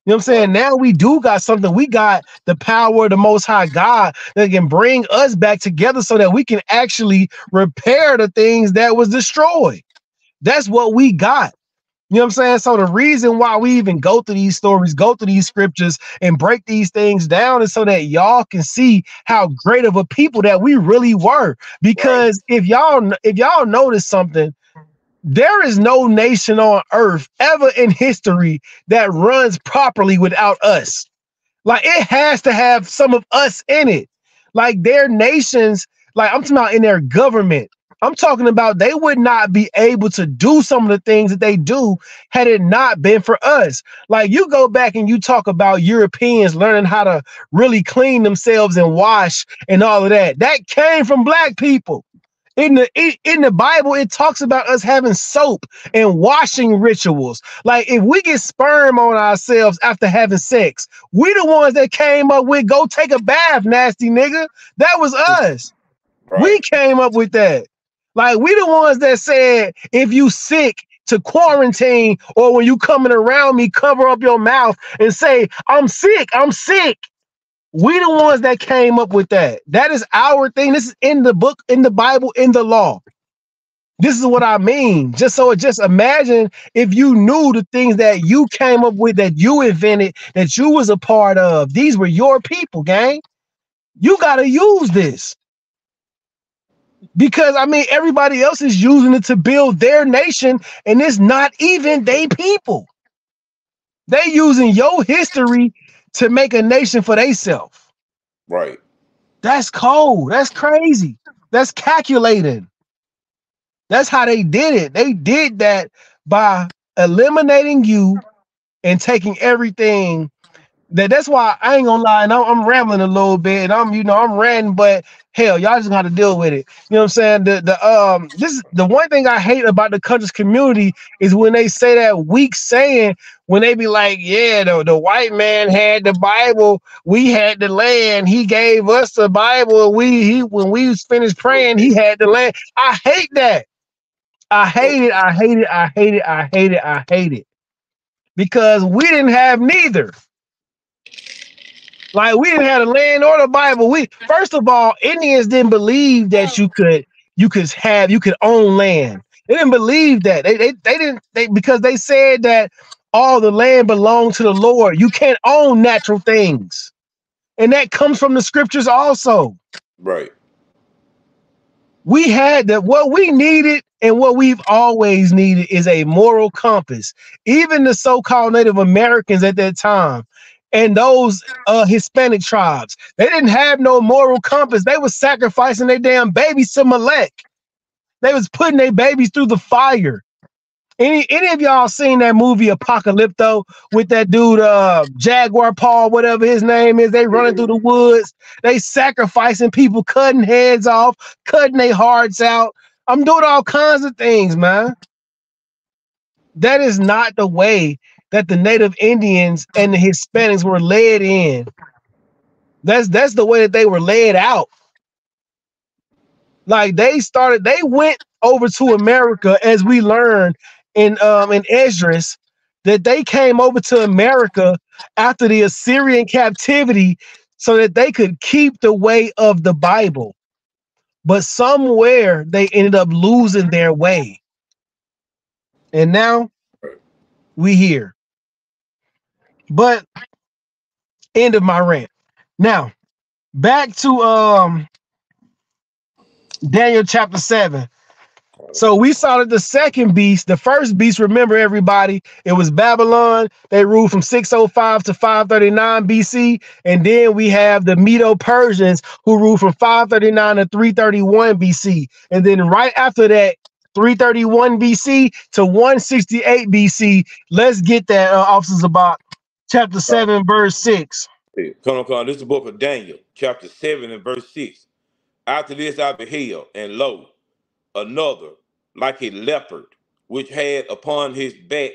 You know what I'm right, saying? Now we do got something. We got the power of the Most High God that can bring us back together so that we can actually repair the things that was destroyed. That's what we got. You know what I'm saying? So the reason why we even go through these stories, go through these scriptures and break these things down is so that y'all can see how great of a people that we really were. right, Because if y'all notice something, there is no nation on earth ever in history that runs properly without us. Like, it has to have some of us in it. Like, their nations, like, I'm talking about in their government. I'm talking about they would not be able to do some of the things that they do had it not been for us. Like, you go back and you talk about Europeans learning how to really clean themselves and wash and all of that. That came from black people. In the Bible, it talks about us having soap and washing rituals. Like, if we get sperm on ourselves after having sex, we the ones that came up with go take a bath, nasty nigga. That was us. right, We came up with that. Like, we the ones that said, if you sick, to quarantine, or when you coming around me, cover up your mouth and say, I'm sick, I'm sick. We the ones that came up with that. That is our thing. This is in the book, in the Bible, in the law. This is what I mean. Just imagine if you knew the things that you came up with, that you invented, that you was a part of. These were your people, gang. You got to use this. Because, I mean, everybody else is using it to build their nation, and it's not even they people. They using your history to make a nation for themselves. right. That's cold. That's crazy. That's calculating. That's how they did it. They did that by eliminating you and taking everything. That's why I ain't gonna lie, and I'm rambling a little bit, and I'm ranting, but hell, y'all just got to deal with it. You know what I'm saying? This is the one thing I hate about the country's community is when they say that weak saying, when they be like, yeah, the white man had the Bible, we had the land, he gave us the Bible, when we finished praying, he had the land. I hate that. I hate it. I hate it. I hate it. I hate it. I hate it. Because we didn't have neither. Like, we didn't have the land or the Bible. First of all, Indians didn't believe that you could own land. They didn't believe that. They didn't because they said that all the land belonged to the Lord. You can't own natural things. And that comes from the scriptures also. Right. We had that. What we needed and what we've always needed is a moral compass. Even the so-called Native Americans at that time and those Hispanic tribes, they didn't have no moral compass. They was sacrificing their damn babies to Molech. They was putting their babies through the fire. Any of y'all seen that movie Apocalypto with that dude Jaguar Paul, whatever his name is? They running through the woods, they sacrificing people, cutting heads off, cutting their hearts out. I'm doing all kinds of things, man. That is not the way that the Native Indians and the Hispanics were led in. That's the way that they were led out. Like they went over to America, as we learned in Esdras, that they came over to America after the Assyrian captivity so that they could keep the way of the Bible. But somewhere they ended up losing their way. And now we here. But end of my rant. Now, back to Daniel chapter 7. So we saw that the second beast, the first beast, remember everybody, it was Babylon. They ruled from 605 to 539 BC. And then we have the Medo-Persians who ruled from 539 to 331 BC. And then right after that, 331 BC to 168 BC. Let's get that, officers, about chapter 7, verse 6. Come on. This is the book of Daniel, chapter 7 and verse 6. After this I beheld, and lo, another like a leopard, which had upon his back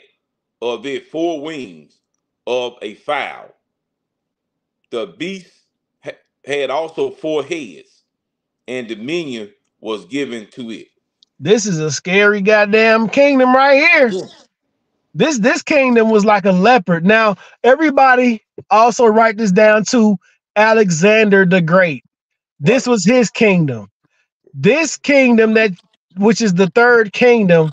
of it 4 wings of a fowl. The beast had also 4 heads, and dominion was given to it. This is a scary goddamn kingdom right here. Yeah. This kingdom was like a leopard. Now, everybody also write this down to Alexander the Great. This was his kingdom. This kingdom which is the third kingdom,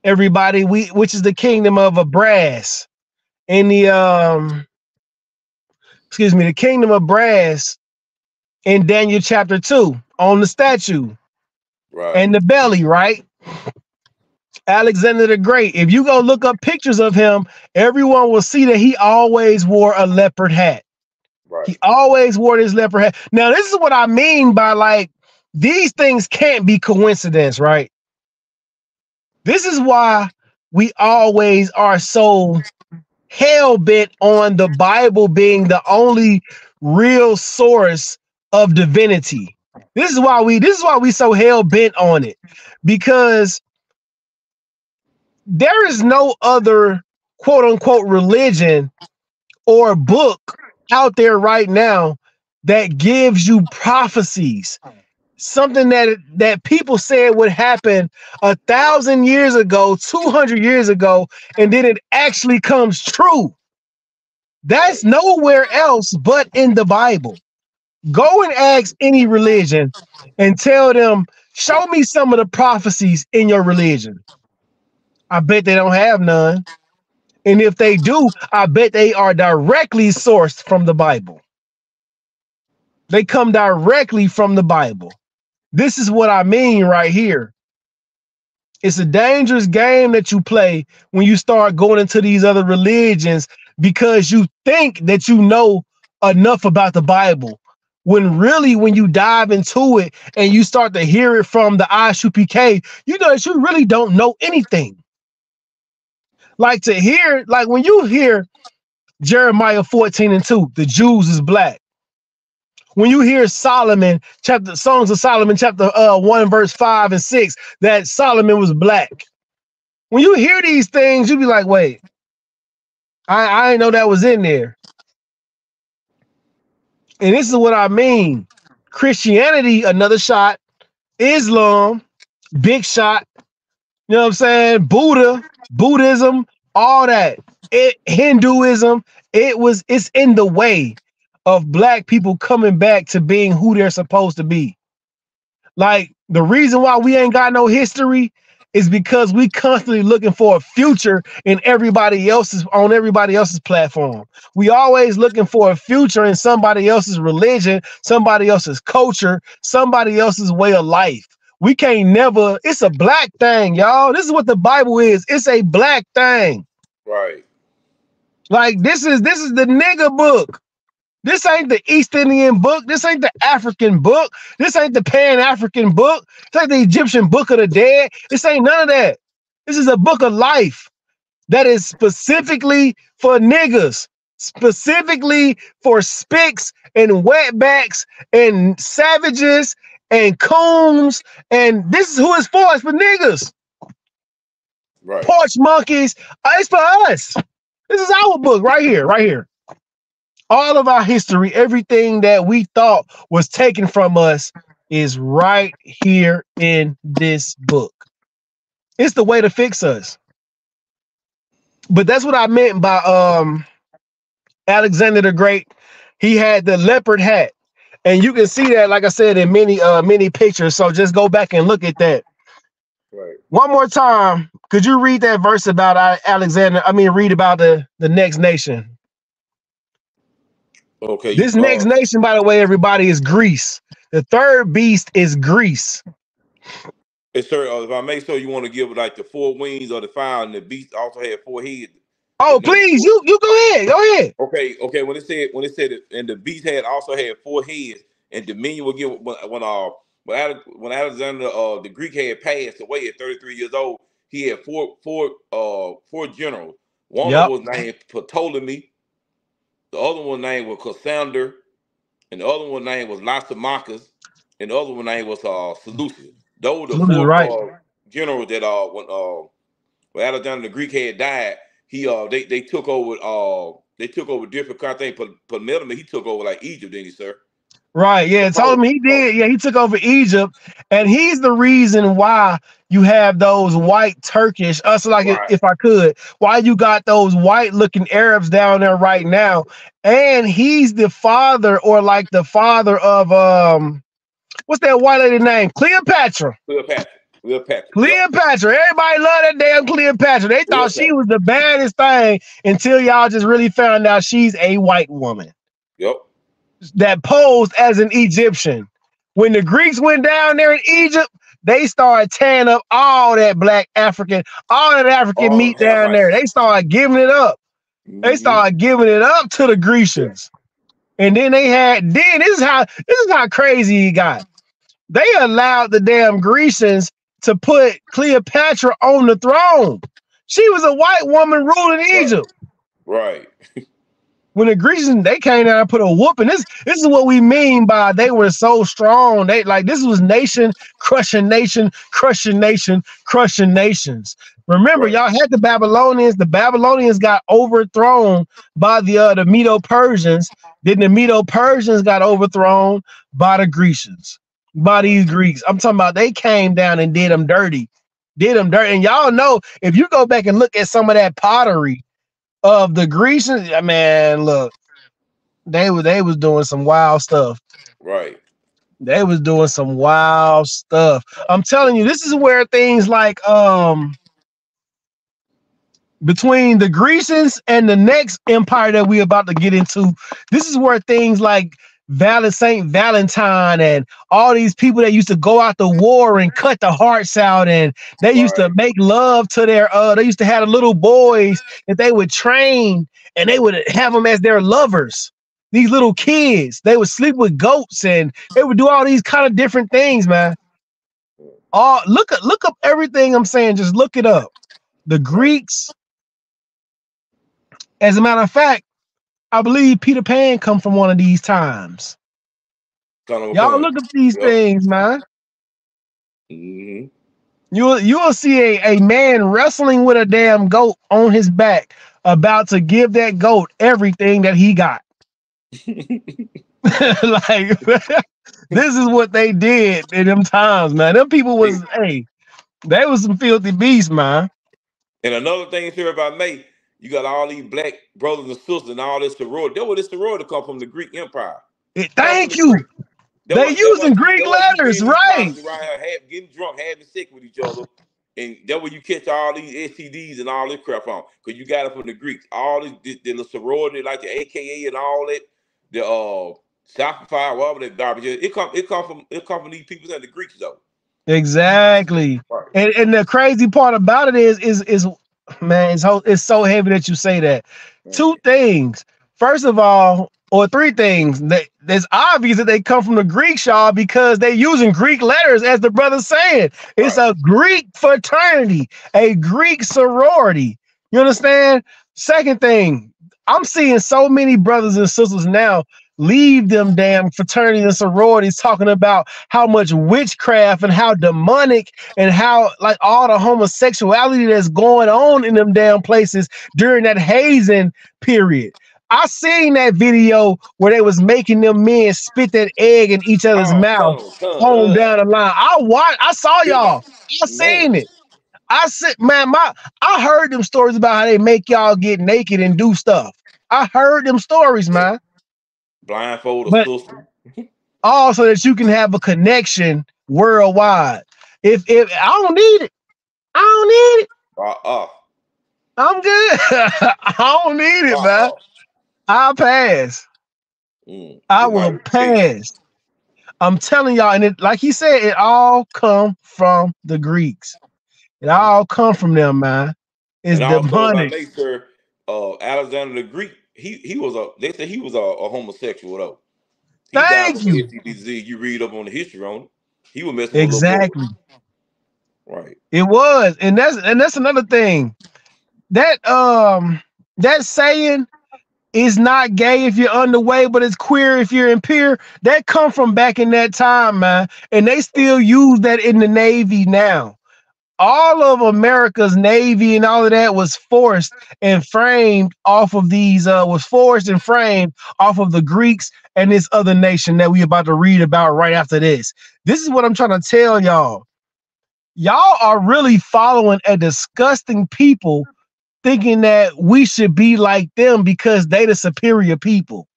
everybody, which is the kingdom of a brass. In the the kingdom of brass in Daniel chapter 2 on the statue. Right. And the belly, right? Alexander the Great. If you go look up pictures of him, everyone will see that he always wore a leopard hat. Right. He always wore this leopard hat. Now, this is what I mean by, like, these things can't be coincidence, right? This is why we always are so hell-bent on the Bible being the only real source of divinity. This is why we so hell-bent on it, because there is no other quote-unquote religion or book out there right now that gives you prophecies, something that people said would happen 1,000 years ago, 200 years ago, and then it actually comes true. That's nowhere else but in the Bible. Go and ask any religion and tell them, show me some of the prophecies in your religion. I bet they don't have none. And if they do, I bet they are directly sourced from the Bible. They come directly from the Bible. This is what I mean right here. It's a dangerous game that you play when you start going into these other religions, because you think that you know enough about the Bible, when really, when you dive into it and you start to hear it from the ISUPK, you know that you really don't know anything. Like when you hear Jeremiah 14:2, the Jews is black. When you hear Songs of Solomon, chapter 1, verse 5 and 6, that Solomon was black. When you hear these things, you be like, wait, I didn't know that was in there. And this is what I mean. Christianity, another shot. Islam, big shot. You know what I'm saying? Buddhism, all that. Hinduism, it's in the way of black people coming back to being who they're supposed to be. Like, the reason why we ain't got no history is because we constantly looking for a future in everybody else's platform. We always looking for a future in somebody else's religion, somebody else's culture, somebody else's way of life. We can't never, it's a black thing, y'all. This is what the Bible is. It's a black thing. Right. Like this is the nigga book. This ain't the East Indian book. This ain't the African book. This ain't the Pan-African book. This ain't the Egyptian book of the dead. This ain't none of that. This is a book of life that is specifically for niggas, specifically for spicks and wetbacks and savages and coons. And this is who it's for. It's for niggas. Right. Porch monkeys. It's for us. This is our book right here, right here. All of our history, everything that we thought was taken from us is right here in this book. It's the way to fix us. But that's what I meant by Alexander the Great. He had the leopard hat. And you can see that, like I said, in many pictures. So just go back and look at that. Right. One more time. Could you read that verse about Alexander? Read about the next nation. Okay. This next nation, by the way, everybody, is Greece. The third beast is Greece. Yes, sir. If I make so, you want to give like the 4 wings of the fire, and the beast also had 4 heads. Oh, please, you go ahead. Go ahead. Okay. When it said, and the beast also had 4 heads, and dominion will give when Alexander the Greek had passed away at 33 years old. He had four generals. One of them was named Ptolemy. The other one named was Cassander, and the other one named was Lysimachus, and the other one named was Seleucus. Those were the 4 generals that when Alexander the Greek had died, they took over different countries. I think Ptolemy, he took over like Egypt, didn't he, sir? Right, yeah, Ptolemy, he did. Yeah, he took over Egypt, and he's the reason why you have those white Turkish, if I could, why you got those white looking Arabs down there right now. And he's the father, or like the father of what's that white lady name? Cleopatra. Cleopatra. Everybody love that damn Cleopatra. They thought she was the baddest thing until y'all just really found out she's a white woman. Yep. That posed as an Egyptian. When the Greeks went down there in Egypt, they started tearing up all that black African, all that African meat down there. They started giving it up. They started giving it up to the Grecians. And then this is how crazy he got. They allowed the damn Grecians to put Cleopatra on the throne. She was a white woman ruling Egypt. Right. When the Grecians, they came down and put a whooping. This is what we mean by they were so strong. They this was nation crushing nation, crushing nation, crushing nations. Remember, y'all had the Babylonians. The Babylonians got overthrown by the Medo-Persians. Then the Medo-Persians got overthrown by the Grecians, by these Greeks. I'm talking about they came down and did them dirty. And y'all know, if you go back and look at some of that pottery of the Grecians, man, look, they was doing some wild stuff. Right. They was doing some wild stuff. I'm telling you, this is where things like between the Grecians and the next empire that we're about to get into, this is where things like Saint Valentine and all these people that used to go out to war and cut the hearts out, and they used to make love to their they used to have the little boys that they would train, and they would have them as their lovers. These little kids, they would sleep with goats, and they would do all these kind of different things, man. Look up everything I'm saying. Just look it up. The Greeks. As a matter of fact, I believe Peter Pan come from one of these times. Y'all look up these things, man. Mm-hmm. You'll see a man wrestling with a damn goat on his back, about to give that goat everything that he got. Like, this is what they did in them times, man. Them people was, they was some filthy beasts, man. And another thing here, if I may, you got all these black brothers and sisters and all this sorority. That was this sorority come from the Greek Empire. Thank you. They using Greek letters, right? Around here, getting drunk, having sex with each other, And that way you catch all these STDs and all this crap on, because you got it from the Greeks. All this the sorority, like the AKA and all that, the sacrifice, whatever that garbage is. It come from these people and the Greeks though. Exactly. Right. And the crazy part about it is man, it's so heavy that you say that. Two things. First of all, or three things. It's obvious that they come from the Greek, y'all, because they using Greek letters, as the brother's saying. It's a Greek fraternity, a Greek sorority. You understand? Second thing, I'm seeing so many brothers and sisters now leave them damn fraternities and sororities talking about how much witchcraft and how demonic and how like all the homosexuality that's going on in them damn places during that hazing period. I seen that video where they was making them men spit that egg in each other's mouth on down the line. I saw y'all. I seen it. I said, man, I heard them stories about how they make y'all get naked and do stuff. I heard them stories, man. Blindfold a sister. All so that you can have a connection worldwide. If I don't need it, I don't need it. I'm good. I don't need it, man. I'll pass. I will pass. I'm telling y'all, and it, like he said, it all come from the Greeks. It all come from them, man. It's demonic. Later, Alexander the Greek, they said he was a homosexual though. Thank you. You read up on the history on it. He was messing with little boys. Right. It was, and that's another thing. That saying is not gay if you're underway, but it's queer if you're impure. That come from back in that time, man. And they still use that in the Navy now. All of America's Navy and all of that was forced and framed off of these, was forced and framed off of the Greeks and this other nation that we about to read about right after this. This is what I'm trying to tell y'all. Y'all are really following a disgusting people thinking that we should be like them because they the superior people.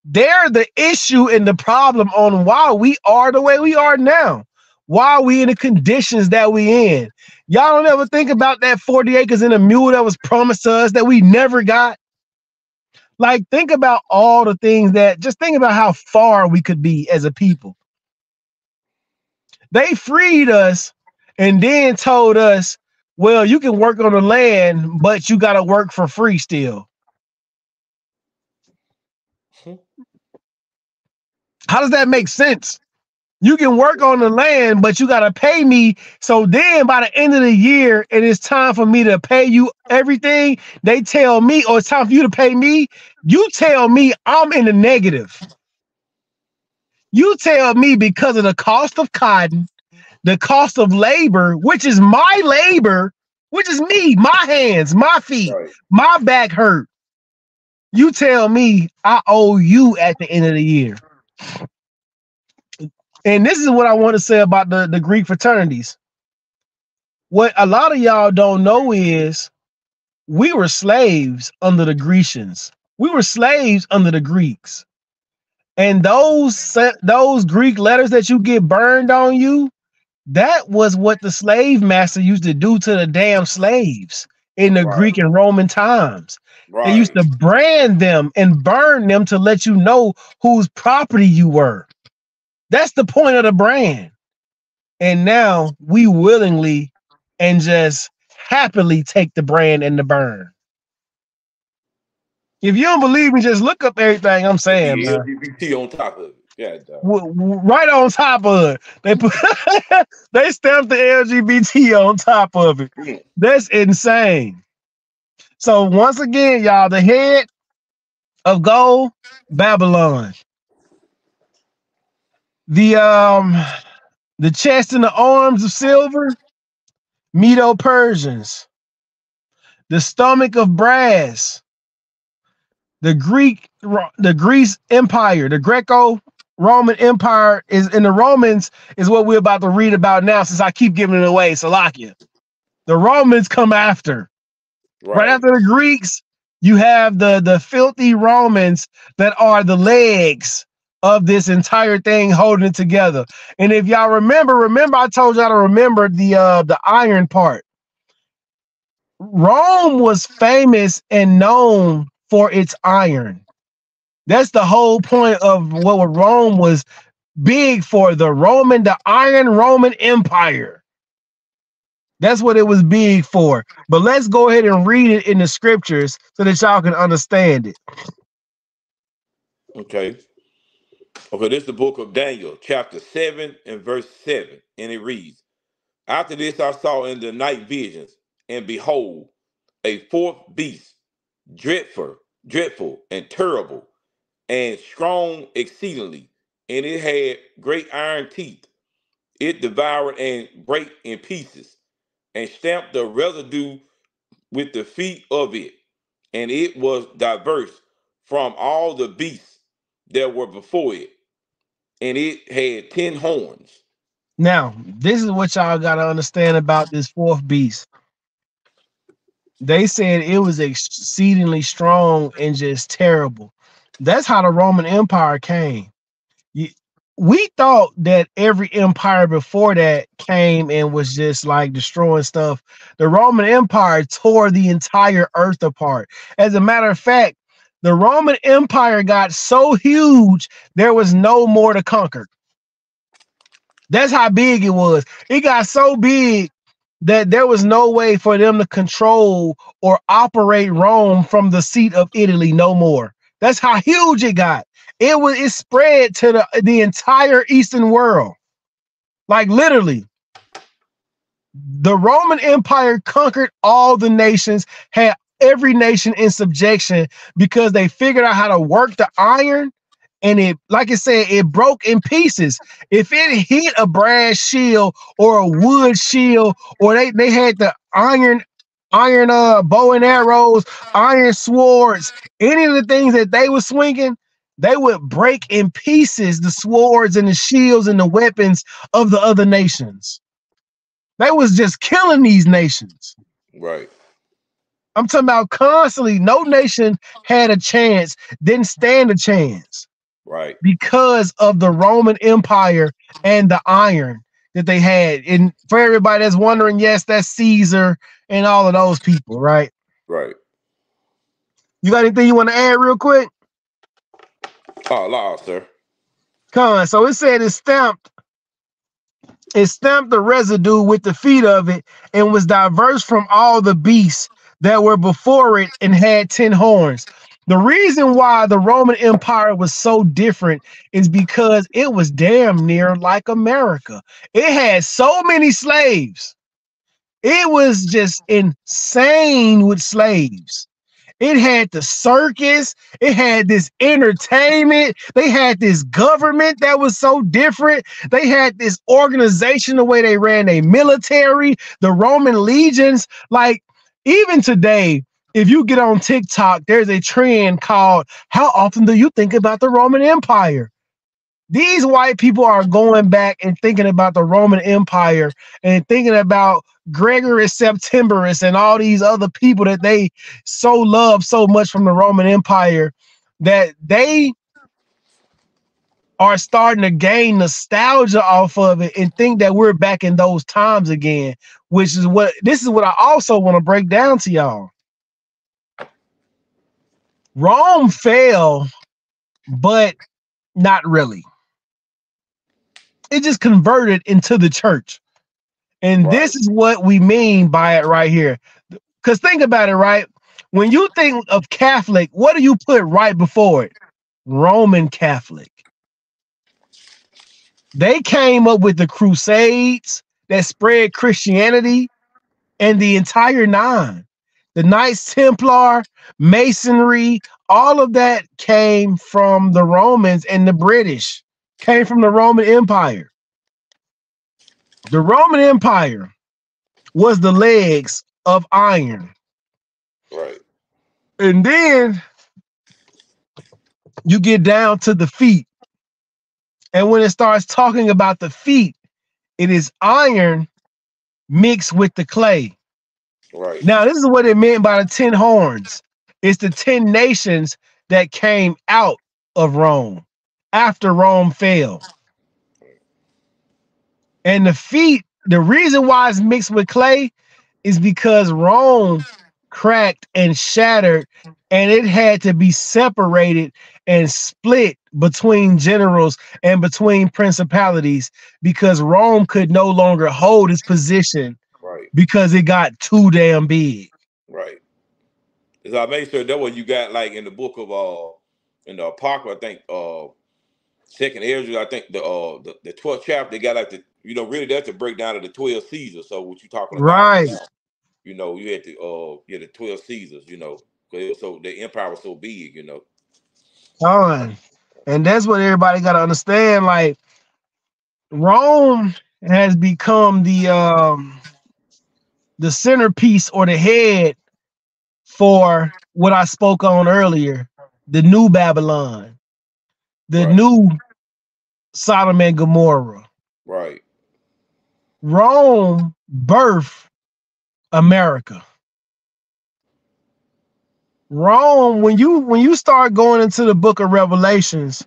They're the issue and the problem on why we are the way we are now. Why are we in the conditions that we in? Y'all don't ever think about that 40 acres and a mule that was promised to us that we never got. Like, think about all the things just think about how far we could be as a people. They freed us and then told us, well, you can work on the land, but you got to work for free still. How does that make sense? You can work on the land, but you got to pay me. So then by the end of the year, and it's time for me to pay you everything, they tell me, or it's time for you to pay me. You tell me I'm in the negative. You tell me because of the cost of cotton, the cost of labor, which is my labor, which is me, my hands, my feet, my back hurt. You tell me I owe you at the end of the year. And this is what I want to say about the Greek fraternities. What a lot of y'all don't know is we were slaves under the Grecians. We were slaves under the Greeks. And those Greek letters that you get burned on you, that was what the slave master used to do to the damn slaves in the Greek and Roman times. They used to brand them and burn them to let you know whose property you were. That's the point of the brand. And now we willingly and just happily take the brand and the burn. If you don't believe me, just look up everything I'm saying. LGBT on top of it. Yeah, right on top of it. They put they stamped the LGBT on top of it. That's insane. So once again, y'all, the head of gold, Babylon. The chest and the arms of silver, Medo-Persians. The stomach of brass, the Greece Empire, the Greco-Roman Empire is in the Romans is what we're about to read about now. Since I keep giving it away, Salakia. The Romans come after. Right after the Greeks, you have the filthy Romans that are the legs of this entire thing holding it together. And if y'all remember I told y'all to remember the iron part. Rome was famous and known for its iron. That's the whole point of what Rome was big for, the Iron Roman Empire. That's what it was big for. But let's go ahead and read it in the scriptures so that y'all can understand it. Okay. Okay, this is the book of Daniel, chapter 7 and verse 7. And it reads, After this I saw in the night visions, and behold, a fourth beast, dreadful and terrible, and strong exceedingly, and it had great iron teeth. It devoured and brake in pieces, and stamped the residue with the feet of it, and it was diverse from all the beasts that were before it, and it had 10 horns. Now, this is what y'all got to understand about this fourth beast. They said it was exceedingly strong and just terrible. That's how the Roman Empire came. We thought that every empire before that came and was just like destroying stuff. The Roman Empire tore the entire earth apart. As a matter of fact, the Roman Empire got so huge, there was no more to conquer. That's how big it was. It got so big that there was no way for them to control or operate Rome from the seat of Italy no more. That's how huge it got. It spread to the entire Eastern world. Like literally, the Roman Empire conquered all the nations, had every nation in subjection because they figured out how to work the iron. And it, like I said, it broke in pieces. If it hit a brass shield or a wood shield, or they had the iron bow and arrows, iron swords, any of the things that they were swinging, they would break in pieces the swords and the shields and the weapons of the other nations. They was just killing these nations. Right. I'm talking about constantly. No nation had a chance, didn't stand a chance. Right. Because of the Roman Empire and the iron that they had. And for everybody that's wondering, yes, that's Caesar and all of those people, right? Right. You got anything you want to add real quick? Oh, law, sir. Come on. So it said it stamped the residue with the feet of it and was diverse from all the beasts that were before it and had 10 horns. The reason why the Roman Empire was so different is because it was damn near like America. It had so many slaves. It was just insane with slaves. It had the circus. It had this entertainment. They had this government that was so different. They had this organization, the way they ran their military, the Roman legions. Like, even today, if you get on TikTok, there's a trend called, how often do you think about the Roman Empire? These white people are going back and thinking about the Roman Empire and thinking about Gregory Septemberus and all these other people that they so love so much from the Roman Empire, that they are starting to gain nostalgia off of it and think that we're back in those times again, which is what I also want to break down to y'all. Rome fell, but not really. It just converted into the church. And this is what we mean by it right here. Because think about it, right? When you think of Catholic, what do you put right before it? Roman Catholic. They came up with the Crusades that spread Christianity and the entire nine. The Knights Templar, Masonry, all of that came from the Romans and the British, came from the Roman Empire. The Roman Empire was the legs of iron. Right. And then you get down to the feet. And when it starts talking about the feet, it is iron mixed with the clay. Right. Now, this is what it meant by the 10 horns. It's the 10 nations that came out of Rome. after Rome fell. And the feet, the reason why it's mixed with clay is because Rome cracked and shattered, and it had to be separated and split between generals and between principalities because Rome could no longer hold its position Right. because it got too damn big. Right. So I made sure that what you got like in the book of in the Apocrypha, I think second Ezra, I think the 12th chapter, they got like the really that's a breakdown of the 12 Caesars. So what you talking about Right. now, you had the 12 Caesars, 'cause it was so the empire was so big, Done. And that's what everybody got to understand. Like Rome has become the centerpiece or the head for what I spoke on earlier, the new Babylon, the Right. new Sodom and Gomorrah. Right. Rome birthed America. Rome, when you start going into the book of Revelations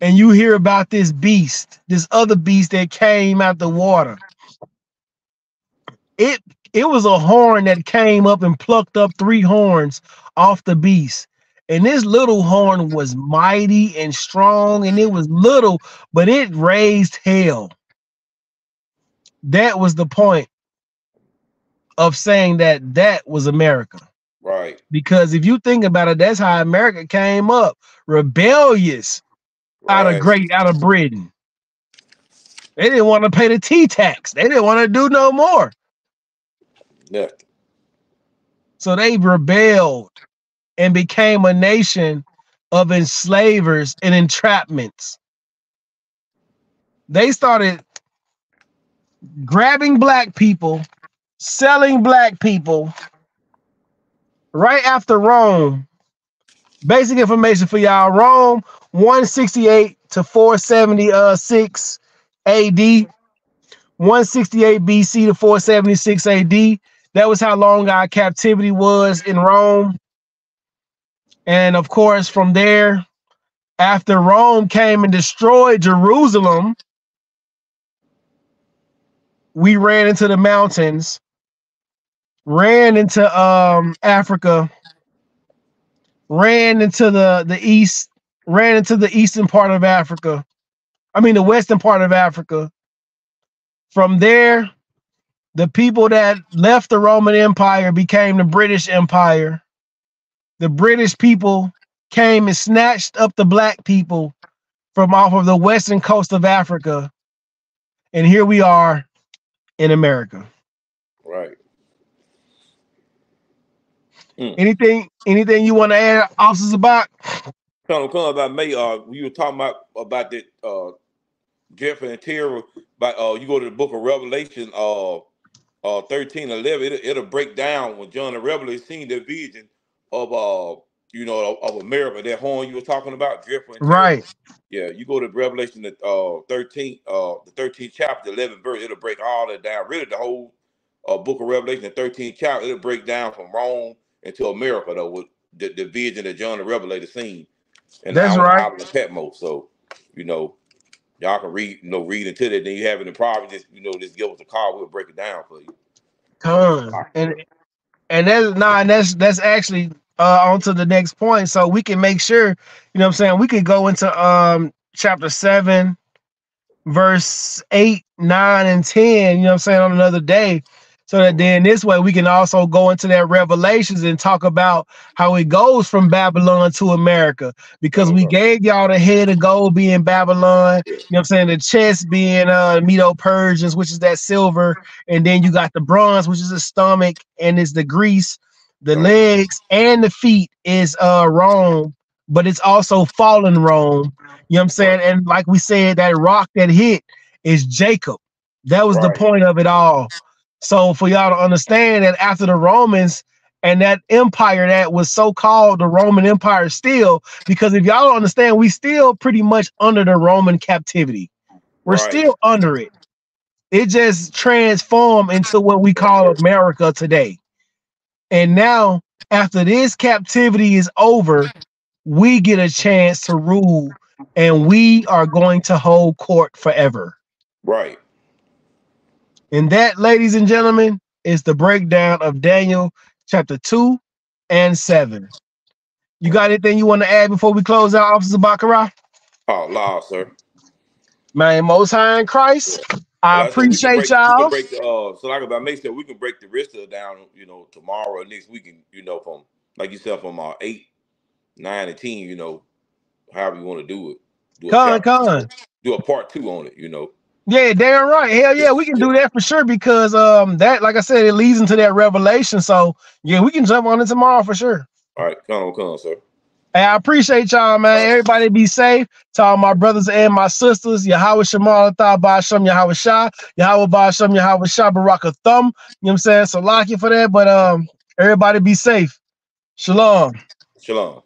and you hear about this beast, this other beast that came out the water, it was a horn that came up and plucked up 3 horns off the beast. And this little horn was mighty and strong, and it was little, but it raised hell. That was the point of saying that was America. Right. Because if you think about it, that's how America came up, rebellious out Right. of Britain. They didn't want to pay the tea tax. They didn't want to do no more. Nothing. So they rebelled and became a nation of enslavers and entrapments. They started grabbing black people, selling black people right after Rome. Basic information for y'all. Rome, 168 to 476 AD, 168 BC to 476 AD. That was how long our captivity was in Rome. And of course, from there, after Rome came and destroyed Jerusalem, we ran into the mountains, ran into Africa, ran into the east, ran into the eastern part of Africa. I mean, the western part of Africa. From there, the people that left the Roman Empire became the British Empire. The British people came and snatched up the black people from off of the western coast of Africa. And here we are in America. Right. Anything you want to add, Officer Zabak? Come about May. You were talking about that Jeffrey and Terra. But you go to the book of Revelation, 13:11. It'll break down when John the Revelator seen the vision of of America. That horn you were talking about, Jeffrey and Terra. Right. Yeah, you go to Revelation the 13th chapter, 11th verse. It'll break all that down. Really, the whole book of Revelation, the 13th chapter. It'll break down from Rome into America, though, with the vision that John the Revelator seen. And That's on the right. island of Patmos. So, y'all can read into that. Then you have any problem, just just give us a call. We'll break it down for you. And that's actually on to the next point. So we can make sure, what I'm saying, we could go into chapter 7, verse 8, 9, and 10, what I'm saying, on another day. So that then this way we can also go into that Revelations and talk about how it goes from Babylon to America. Because we gave y'all the head of gold being Babylon, what I'm saying, the chest being Medo-Persians, which is that silver, and then you got the bronze, which is the stomach, and it's the Greece, the legs and the feet is Rome, but it's also fallen Rome. You know what I'm saying? And like we said, that rock that hit is Jacob. That was the point of it all. So for y'all to understand that after the Romans and that empire that was so called the Roman Empire still, because if y'all don't understand, we still pretty much under the Roman captivity. We're still under it. It just transformed into what we call America today. And now after this captivity is over, we get a chance to rule and we are going to hold court forever. Right. And that, ladies and gentlemen, is the breakdown of Daniel chapter 2 and 7. You got anything you want to add before we close out, Officer Baccarat? Oh, law, sir. Man, Most High in Christ, I Well, I said appreciate we can y'all. break the so like if I make sure we can break the rest of it down, you know, tomorrow or next week, you know, from like you said, from 8, 9, and 10, you know, however you want to do it. Do a chapter, do a part 2 on it, you know. Yeah, damn right. Hell yeah, we can do that for sure because that, like I said, it leads into that revelation. So yeah, we can jump on it tomorrow for sure. All right, come, sir. Hey, I appreciate y'all, man. Everybody be safe. To all my brothers and my sisters, Yahweh Shemal Atah Ba'Shem Yahweh Shah, Yahweh Ba'Shem Yahweh Shah Baraka Thumb. You know what I'm saying? So lock you for that. But everybody be safe. Shalom. Shalom.